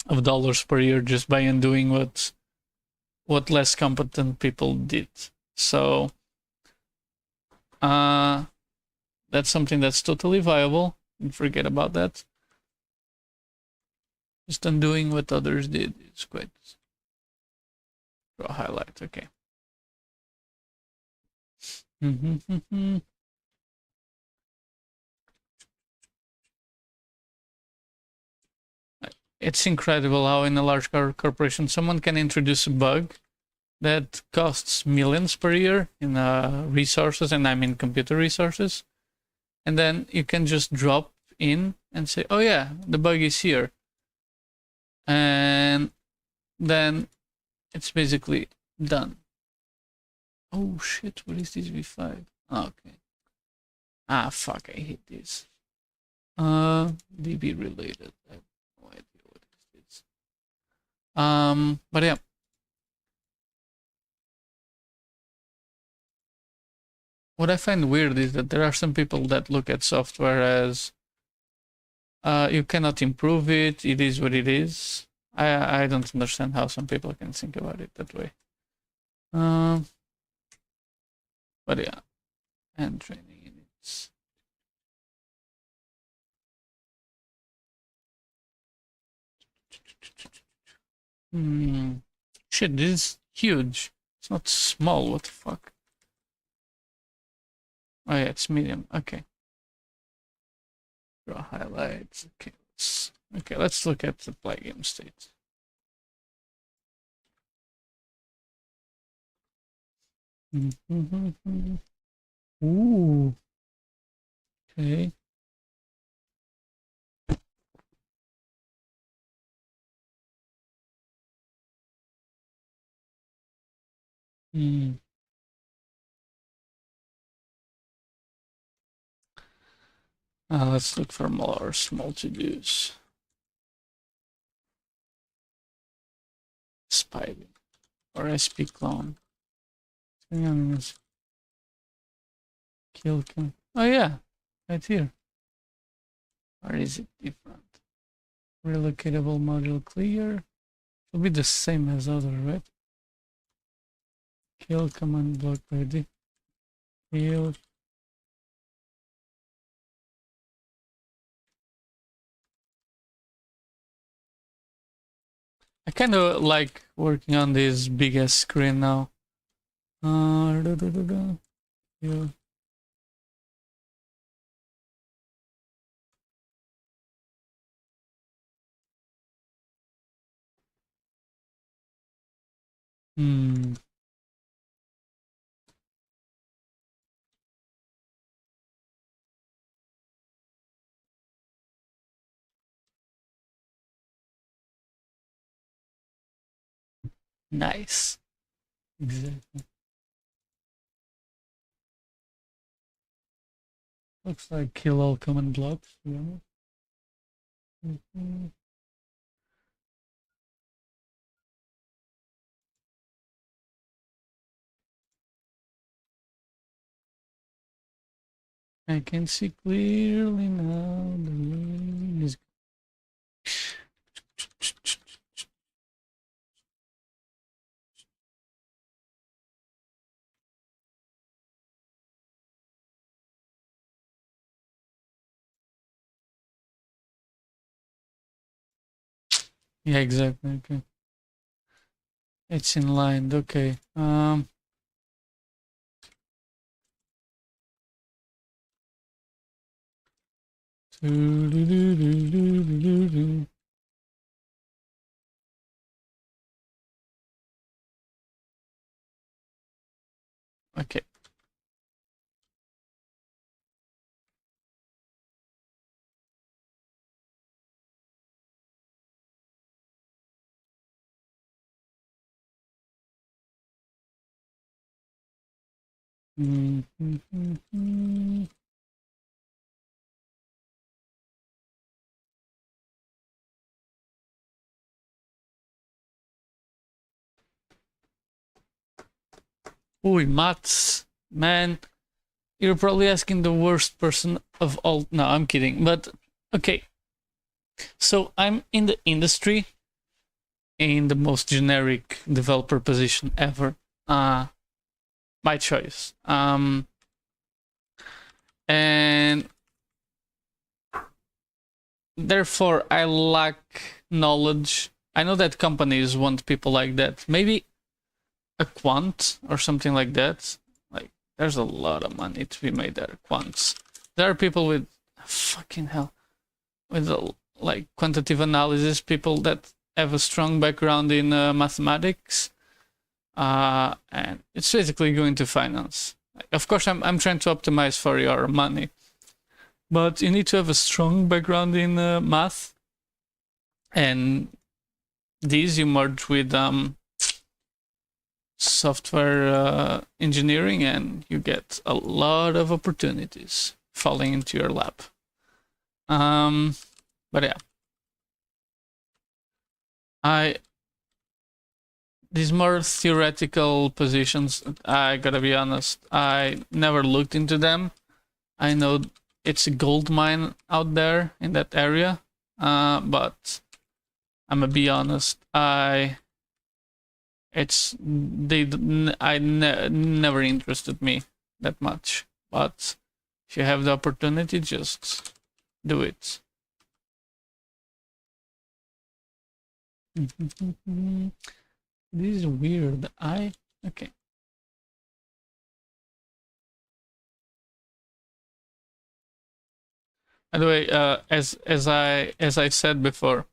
of dollars per year just by undoing what less competent people did. So that's something that's totally viable. And forget about that. Just undoing what others did is quite. Draw highlight. Okay. It's incredible how in a large corporation someone can introduce a bug that costs millions per year in resources, and I mean computer resources, and then you can just drop in and say, oh yeah, the bug is here, and then it's basically done. Oh shit, what is this v5? Oh, okay. Ah, fuck, I hate this. DB related. I have no idea what is this. But yeah. What I find weird is that there are some people that look at software as you cannot improve it, it is what it is. I don't understand how some people can think about it that way. But yeah, and training units. Shit, this is huge. It's not small, what the fuck? Oh yeah, it's medium, okay. Draw highlights, okay. Let's look at the play game state. Ooh. Okay. Let's look for more small to-dos. Spidey or SP clone. Kill can. Oh yeah, right here. Or is it different? Relocatable module clear. It'll be the same as other, right? Kill command block ready. Kill. I kind of like working on this big ass screen now. Kill. Nice. Exactly. Looks like kill all common blocks, to be honest. I can see clearly now. The moon is... Yeah, exactly. Okay. It's in line. Okay. Okay. Oi, Mats. Man, you're probably asking the worst person of all. No, I'm kidding. But okay. So I'm in the industry in the most generic developer position ever. My choice. And therefore I lack knowledge. I know that companies want people like that. Maybe a quant or something like that. Like, there's a lot of money to be made there. Quants. There are people with fucking hell with like quantitative analysis. People that have a strong background in mathematics, and it's basically going to finance. Of course, I'm trying to optimize for your money, but you need to have a strong background in math, and these you merge with software engineering, and you get a lot of opportunities falling into your lap. But yeah, these more theoretical positions, I gotta be honest, I never looked into them. I know it's a gold mine out there in that area, but I'm gonna be honest, never interested me that much. But if you have the opportunity, just do it. This is weird. Okay. By the way, as I said before,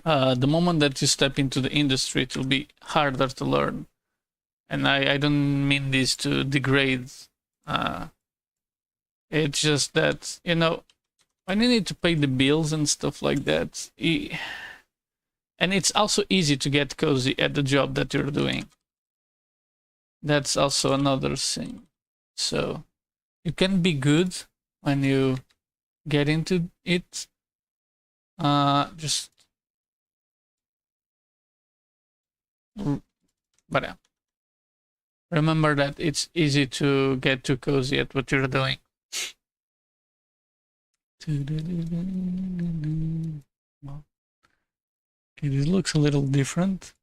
the moment that you step into the industry, it will be harder to learn. And I don't mean this to degrade. It's just that, you know, when you need to pay the bills and stuff like that, and it's also easy to get cozy at the job that you're doing. That's also another thing. So you can be good when you get into it. But yeah. Remember that it's easy to get too cozy at what you're doing. Okay, this looks a little different.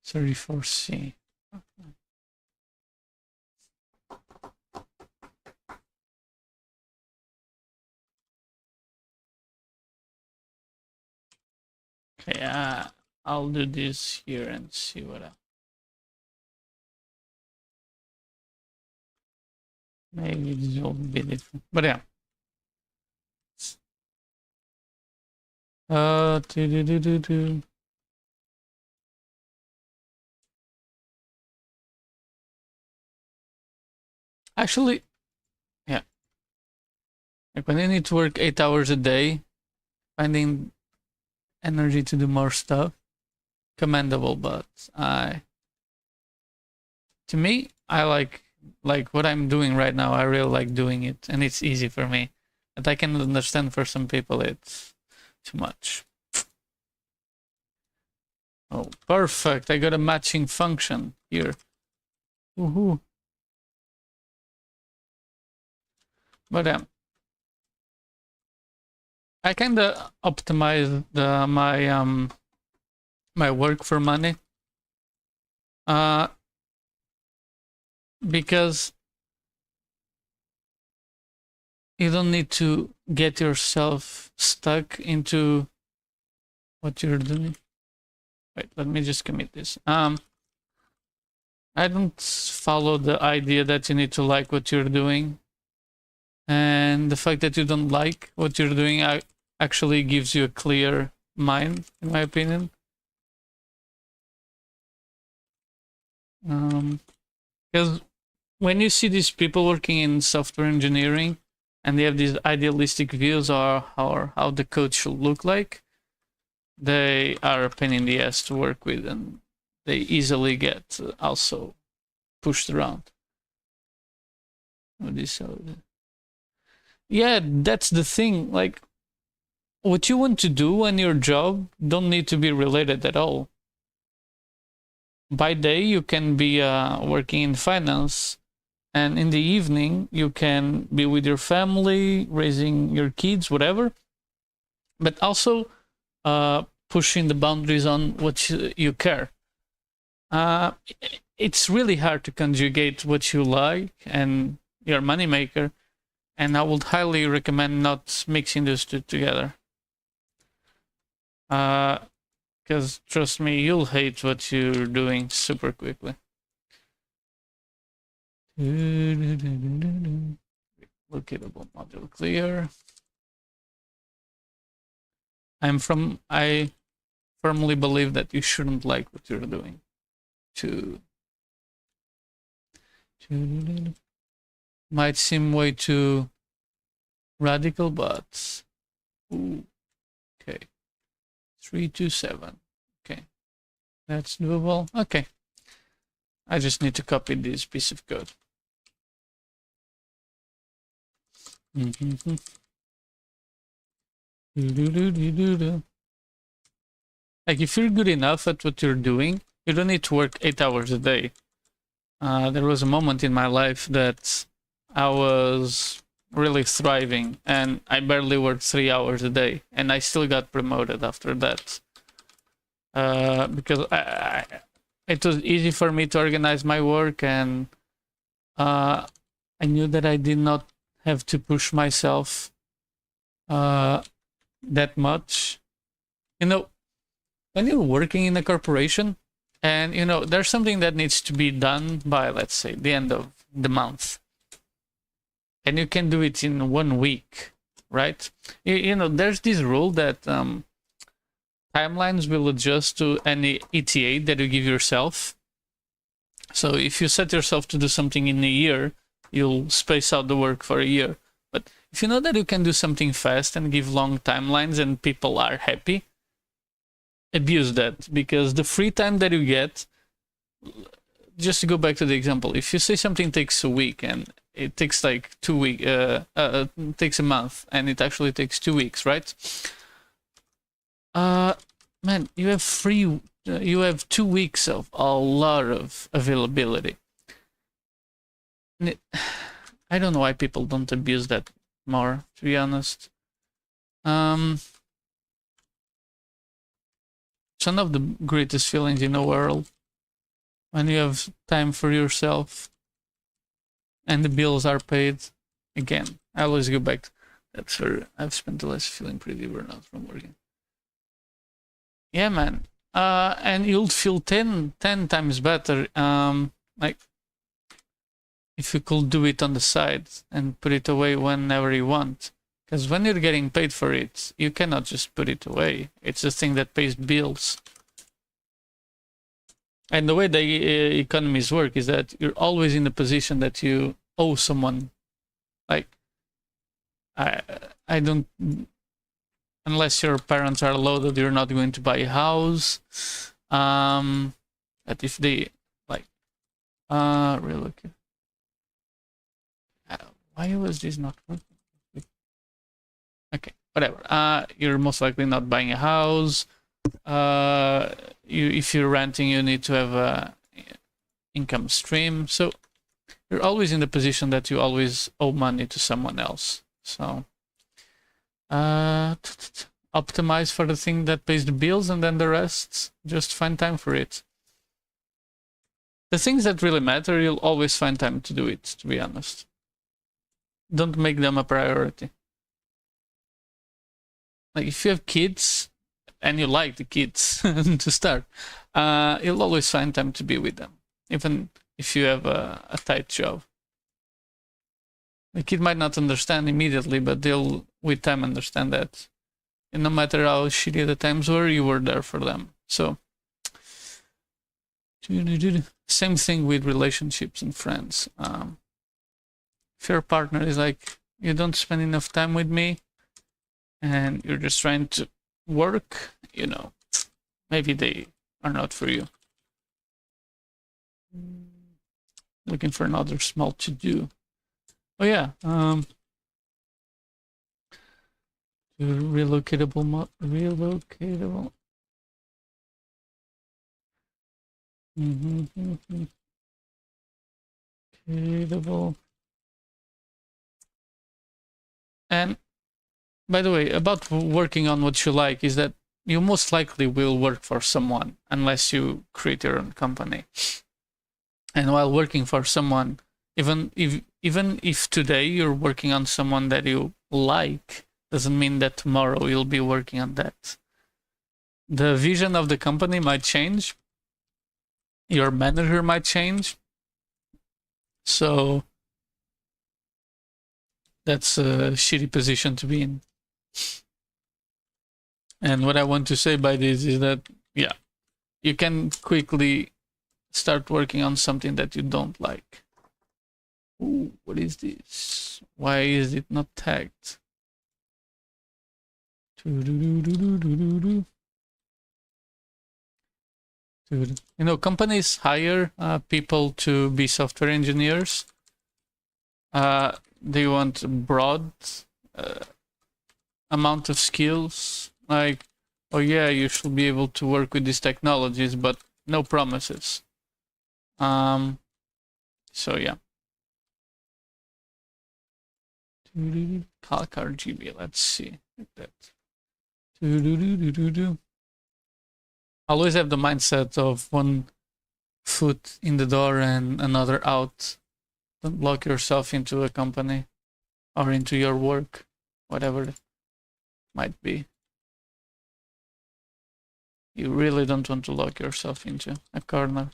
34C. Okay, I'll do this here and see what else. Maybe this will be different, but yeah. Actually, yeah. Like when you need to work 8 hours a day, finding energy to do more stuff, commendable. But to me, I like what I'm doing right now. I really like doing it, and it's easy for me. But I can understand for some people it's too much. Oh, perfect! I got a matching function here. Woohoo! But I kinda optimize my work for money. Because you don't need to get yourself stuck into what you're doing. Wait, let me just commit this. I don't follow the idea that you need to like what you're doing. And the fact that you don't like what you're doing actually gives you a clear mind, in my opinion. Because when you see these people working in software engineering and they have these idealistic views or how the code should look like, they are a pain in the ass to work with, and they easily get also pushed around. Yeah, that's the thing. Like, what you want to do and your job don't need to be related at all. By day, you can be working in finance, and in the evening, you can be with your family, raising your kids, whatever. But also pushing the boundaries on what you care. It's really hard to conjugate what you like and your moneymaker, and I would highly recommend not mixing those two together. Because trust me, you'll hate what you're doing super quickly. Locatable module clear. I firmly believe that you shouldn't like what you're doing. Might seem way too radical, but ooh, okay. 327. Okay, that's doable. Okay, I just need to copy this piece of code. Like, if you're good enough at what you're doing, you don't need to work 8 hours a day. There was a moment in my life that I was really thriving, and I barely worked 3 hours a day, and I still got promoted after that. Because it was easy for me to organize my work, and I knew that I did not have to push myself that much. You know, when you're working in a corporation, and you know there's something that needs to be done by, let's say, the end of the month, and you can do it in 1 week, right? You know, there's this rule that timelines will adjust to any ETA that you give yourself. So if you set yourself to do something in a year, you'll space out the work for a year. But if you know that you can do something fast and give long timelines and people are happy, abuse that, because the free time that you get, just to go back to the example, if you say something takes a week and it takes like 2 weeks, takes a month, and it actually takes 2 weeks, right? Man, you have 2 weeks of a lot of availability. I don't know why people don't abuse that more, to be honest. It's one of the greatest feelings in the world, when you have time for yourself and the bills are paid. Again, I always go back to, that's where I've spent the last feeling pretty burnout from working. Yeah, man. And you'll feel 10 times better, like, if you could do it on the side and put it away whenever you want. Because when you're getting paid for it, you cannot just put it away. It's the thing that pays bills. And the way the economies work is that you're always in the position that you owe someone. Like, I don't, unless your parents are loaded, you're not going to buy a house. But if they like, relocate. Why was this not working? Okay, whatever. You're most likely not buying a house. If you're renting, you need to have a income stream. So you're always in the position that you always owe money to someone else. So optimize for the thing that pays the bills, and then the rest, just find time for it. The things that really matter, you'll always find time to do it, to be honest. Don't make them a priority. Like, if you have kids and you like the kids to start, you'll always find time to be with them, even if you have a tight job. The kid might not understand immediately, but they'll with time understand that. And no matter how shitty the times were, you were there for them. So same thing with relationships and friends. If your partner is like, you don't spend enough time with me, and you're just trying to work, you know, maybe they are not for you. Looking for another small to do. Oh yeah, relocatable. Relocatable. And by the way, about working on what you like, is that you most likely will work for someone unless you create your own company. And while working for someone, even if today you're working on someone that you like, doesn't mean that tomorrow you'll be working on that. The vision of the company might change. Your manager might change. So that's a shitty position to be in. And what I want to say by this is that, yeah, you can quickly start working on something that you don't like. Ooh, what is this? Why is it not tagged? You know, companies hire people to be software engineers. They want a broad amount of skills. Like, oh yeah, you should be able to work with these technologies, but no promises. So yeah. Calc RGB, let's see. Like that. Always have the mindset of one foot in the door and another out. Don't lock yourself into a company or into your work, whatever it might be. You really don't want to lock yourself into a corner.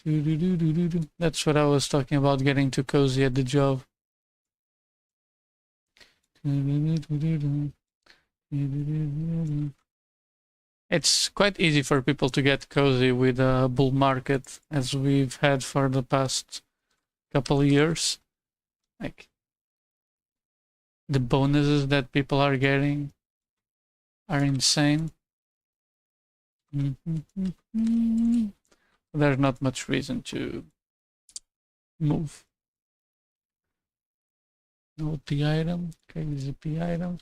That's what I was talking about, getting too cozy at the job. It's quite easy for people to get cozy with a bull market, as we've had for the past couple of years. Like, the bonuses that people are getting are insane. There's not much reason to move. No P item. Okay, this is a P item.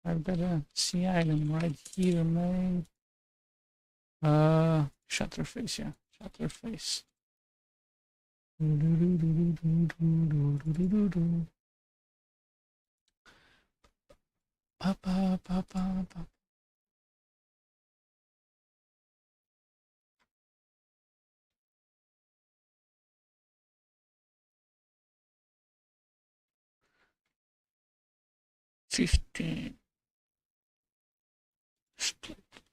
I've got a C item right here, man. Shutter face, yeah. Shutter face. Pa. 15.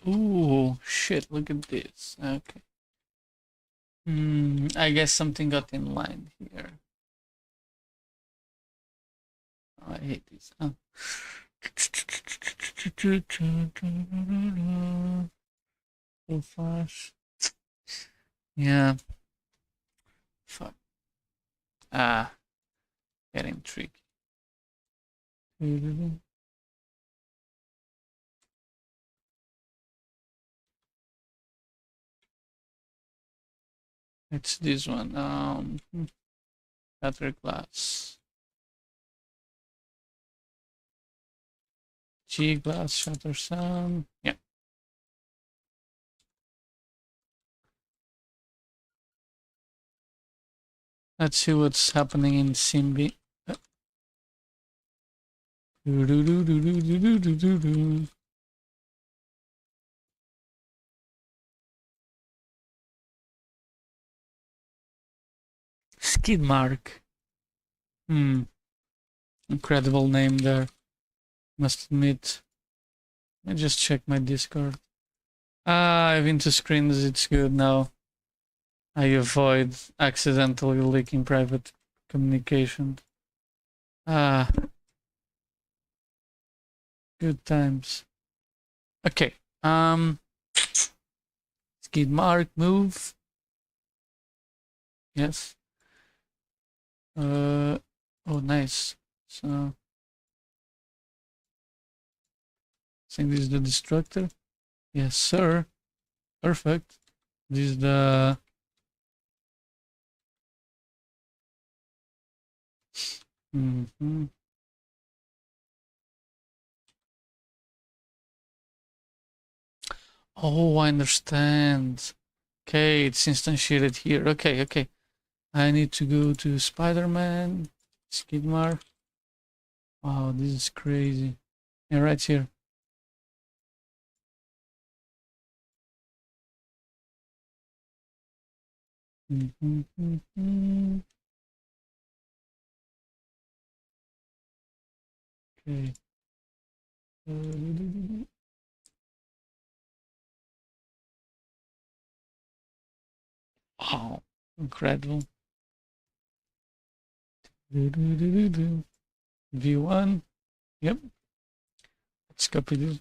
Ooh, shit, look at this. Okay. I guess something got in line here. Oh, I hate this. Oh. So fast. Yeah. Fuck. Ah, getting tricky. It's this one. Shutter glass. G glass shutter sound. Yeah. Let's see what's happening in Simbi. Skid mark. Incredible name there. Must admit. Let me just check my Discord. I've into screens, it's good now. I avoid accidentally leaking private communication. Good times. Okay. Skid mark, move. Yes. Oh, nice. So, I think this is the destructor. Yes, sir. Perfect. This is the... Oh, I understand. Okay, it's instantiated here. Okay, okay. I need to go to Spider-Man, Skidmark. Wow, this is crazy. Yeah, right here. Okay. Wow, incredible. V1. Yep. Let's copy this.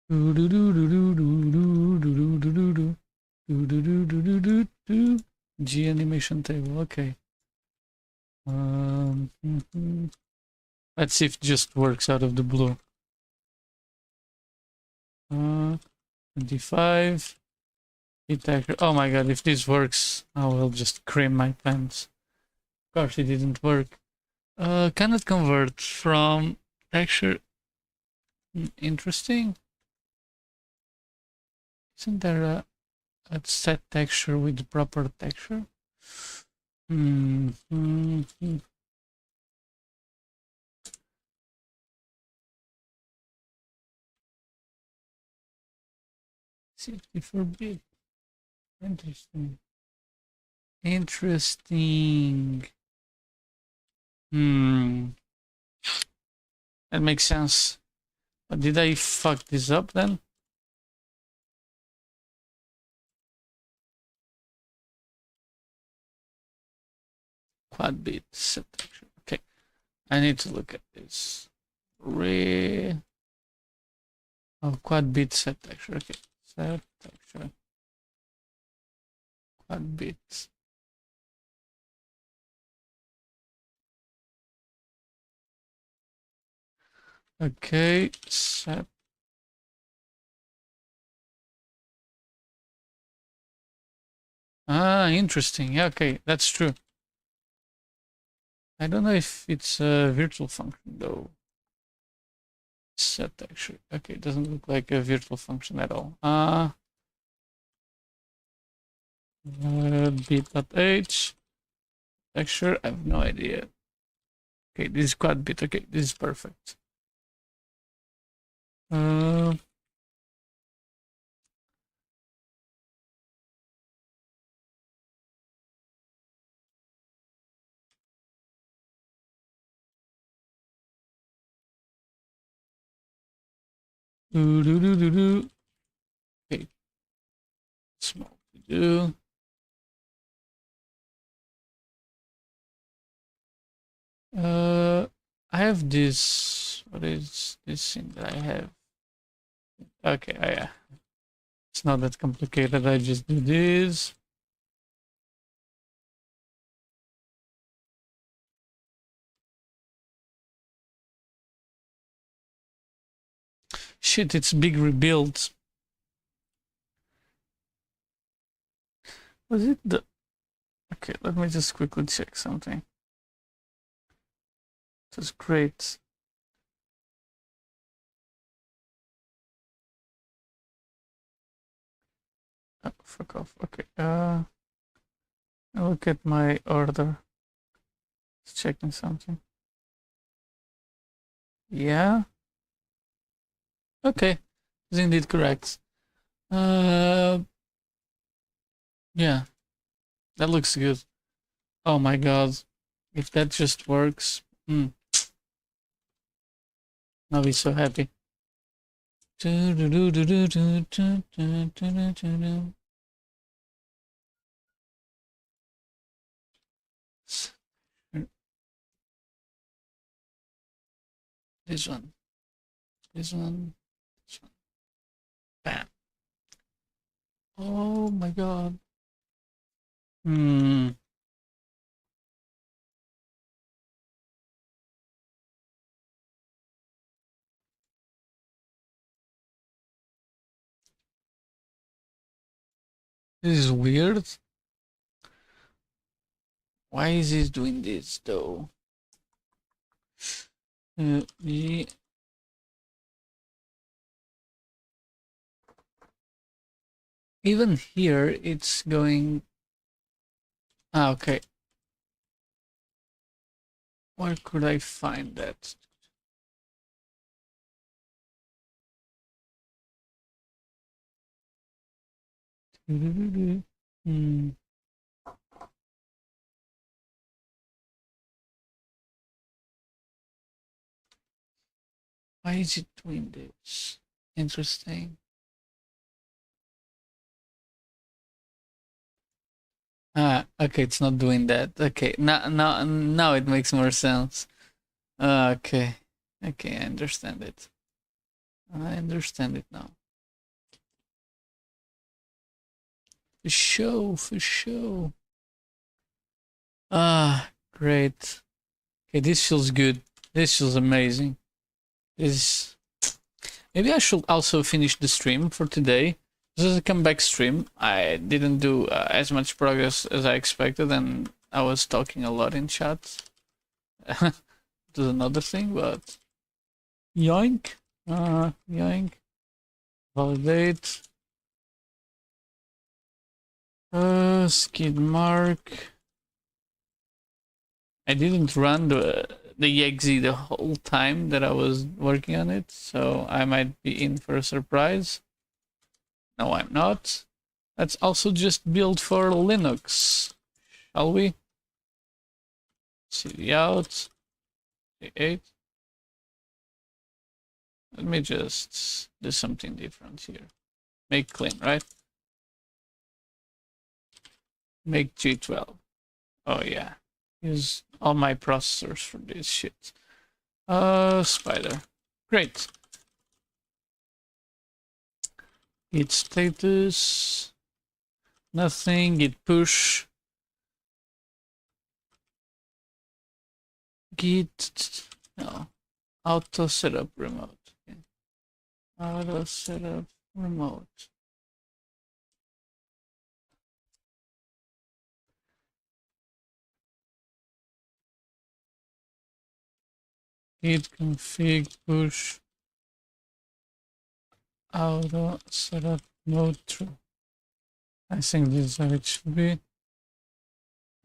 G animation table. Okay. Let's see if it just works out of the blue. 25. Detector. Oh my god, if this works, I will just cream my pants. Of course, it didn't work. Cannot convert from texture. Interesting. Isn't there a set texture with the proper texture? Safety forbid. Interesting. Interesting. That makes sense. But did I fuck this up then? Quad bit set texture. Okay. I need to look at this. Quad bit set texture. Okay. Set texture. Quad bit. Okay. Set. Interesting. Yeah, okay. That's true. I don't know if it's a virtual function though. Set texture. Okay, it doesn't look like a virtual function at all. bit.h texture. I have no idea. Okay, this is quad bit. Okay, this is perfect. Uh, do do do do do. Okay, small to do. I have this. What is this thing that I have? Okay, oh yeah. It's not that complicated. I just do this. Shit, it's big rebuild. Was it the... Okay, let me just quickly check something. It was great. Oh, fuck off. Okay, I'll look at my order. Just checking something. Yeah. Okay, it's indeed correct. Yeah, that looks good. Oh my god, if that just works, I'll be so happy. This one, this one, this one. Bam. Oh my god. This is weird. Why is he doing this though? Even here, it's going... Ah, okay. Where could I find that? Why is it doing this? Interesting. Ah, okay, it's not doing that. Okay, now it makes more sense. Okay, okay, I understand it. I understand it now. For sure, for sure. Ah, great. Okay, this feels good. This feels amazing. This... Maybe I should also finish the stream for today. This is a comeback stream. I didn't do as much progress as I expected, and I was talking a lot in chat. This is another thing, but... Yoink. Yoink. Validate. Skid mark. I didn't run the exe the whole time that I was working on it, so I might be in for a surprise. No, I'm not. Let's also just build for Linux, shall we? CD out. C8. Let me just do something different here. Make clean, right? Make G12. Oh yeah. Use all my processors for this shit. Spider. Great. Git status. Nothing. Git push. Git. No. Auto setup remote. Okay. Auto setup remote. Git config push auto setup mode true. I think this is how it should be.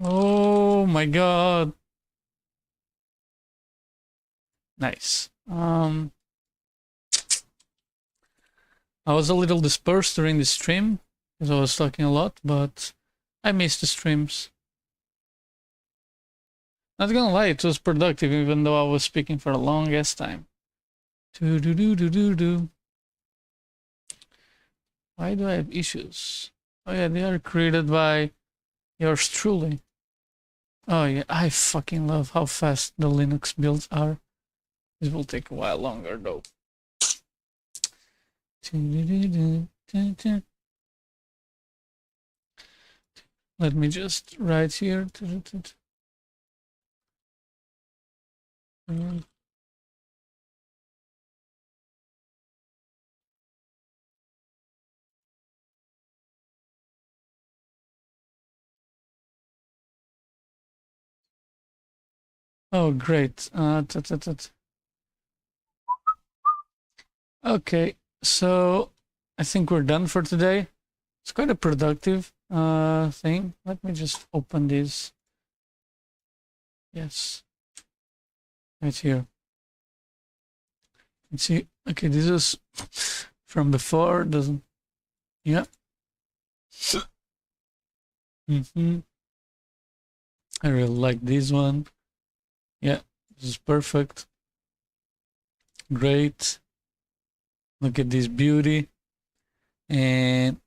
Oh my god. Nice. I was a little dispersed during the stream because I was talking a lot, but I missed the streams. Not gonna lie, it was productive even though I was speaking for a long ass time. Do do do do do do. Why do I have issues? Oh yeah, they are created by yours truly. Oh yeah, I fucking love how fast the Linux builds are. This will take a while longer though. Let me just write here. Oh, great. Okay, so I think we're done for today. It's quite a productive thing. Let me just open this. Yes. Right here. Let's see. Okay, this is from before. Doesn't. Yeah. I really like this one. Yeah, this is perfect. Great. Look at this beauty. And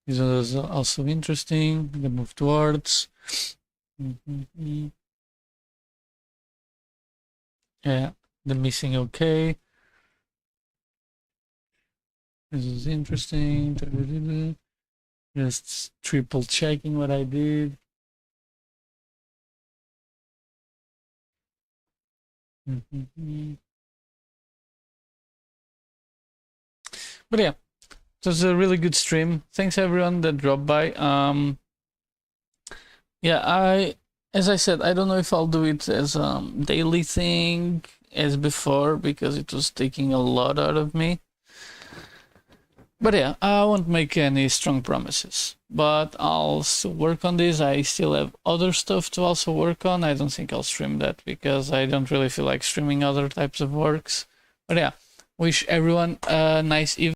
this is also interesting. The move towards. Yeah, the missing okay. This is interesting. Just triple checking what I did. But yeah, it was a really good stream. Thanks everyone that dropped by. Yeah, as I said, I don't know if I'll do it as a daily thing as before because it was taking a lot out of me. But yeah, I won't make any strong promises. But I'll still work on this. I still have other stuff to also work on. I don't think I'll stream that because I don't really feel like streaming other types of works. But yeah, wish everyone a nice evening.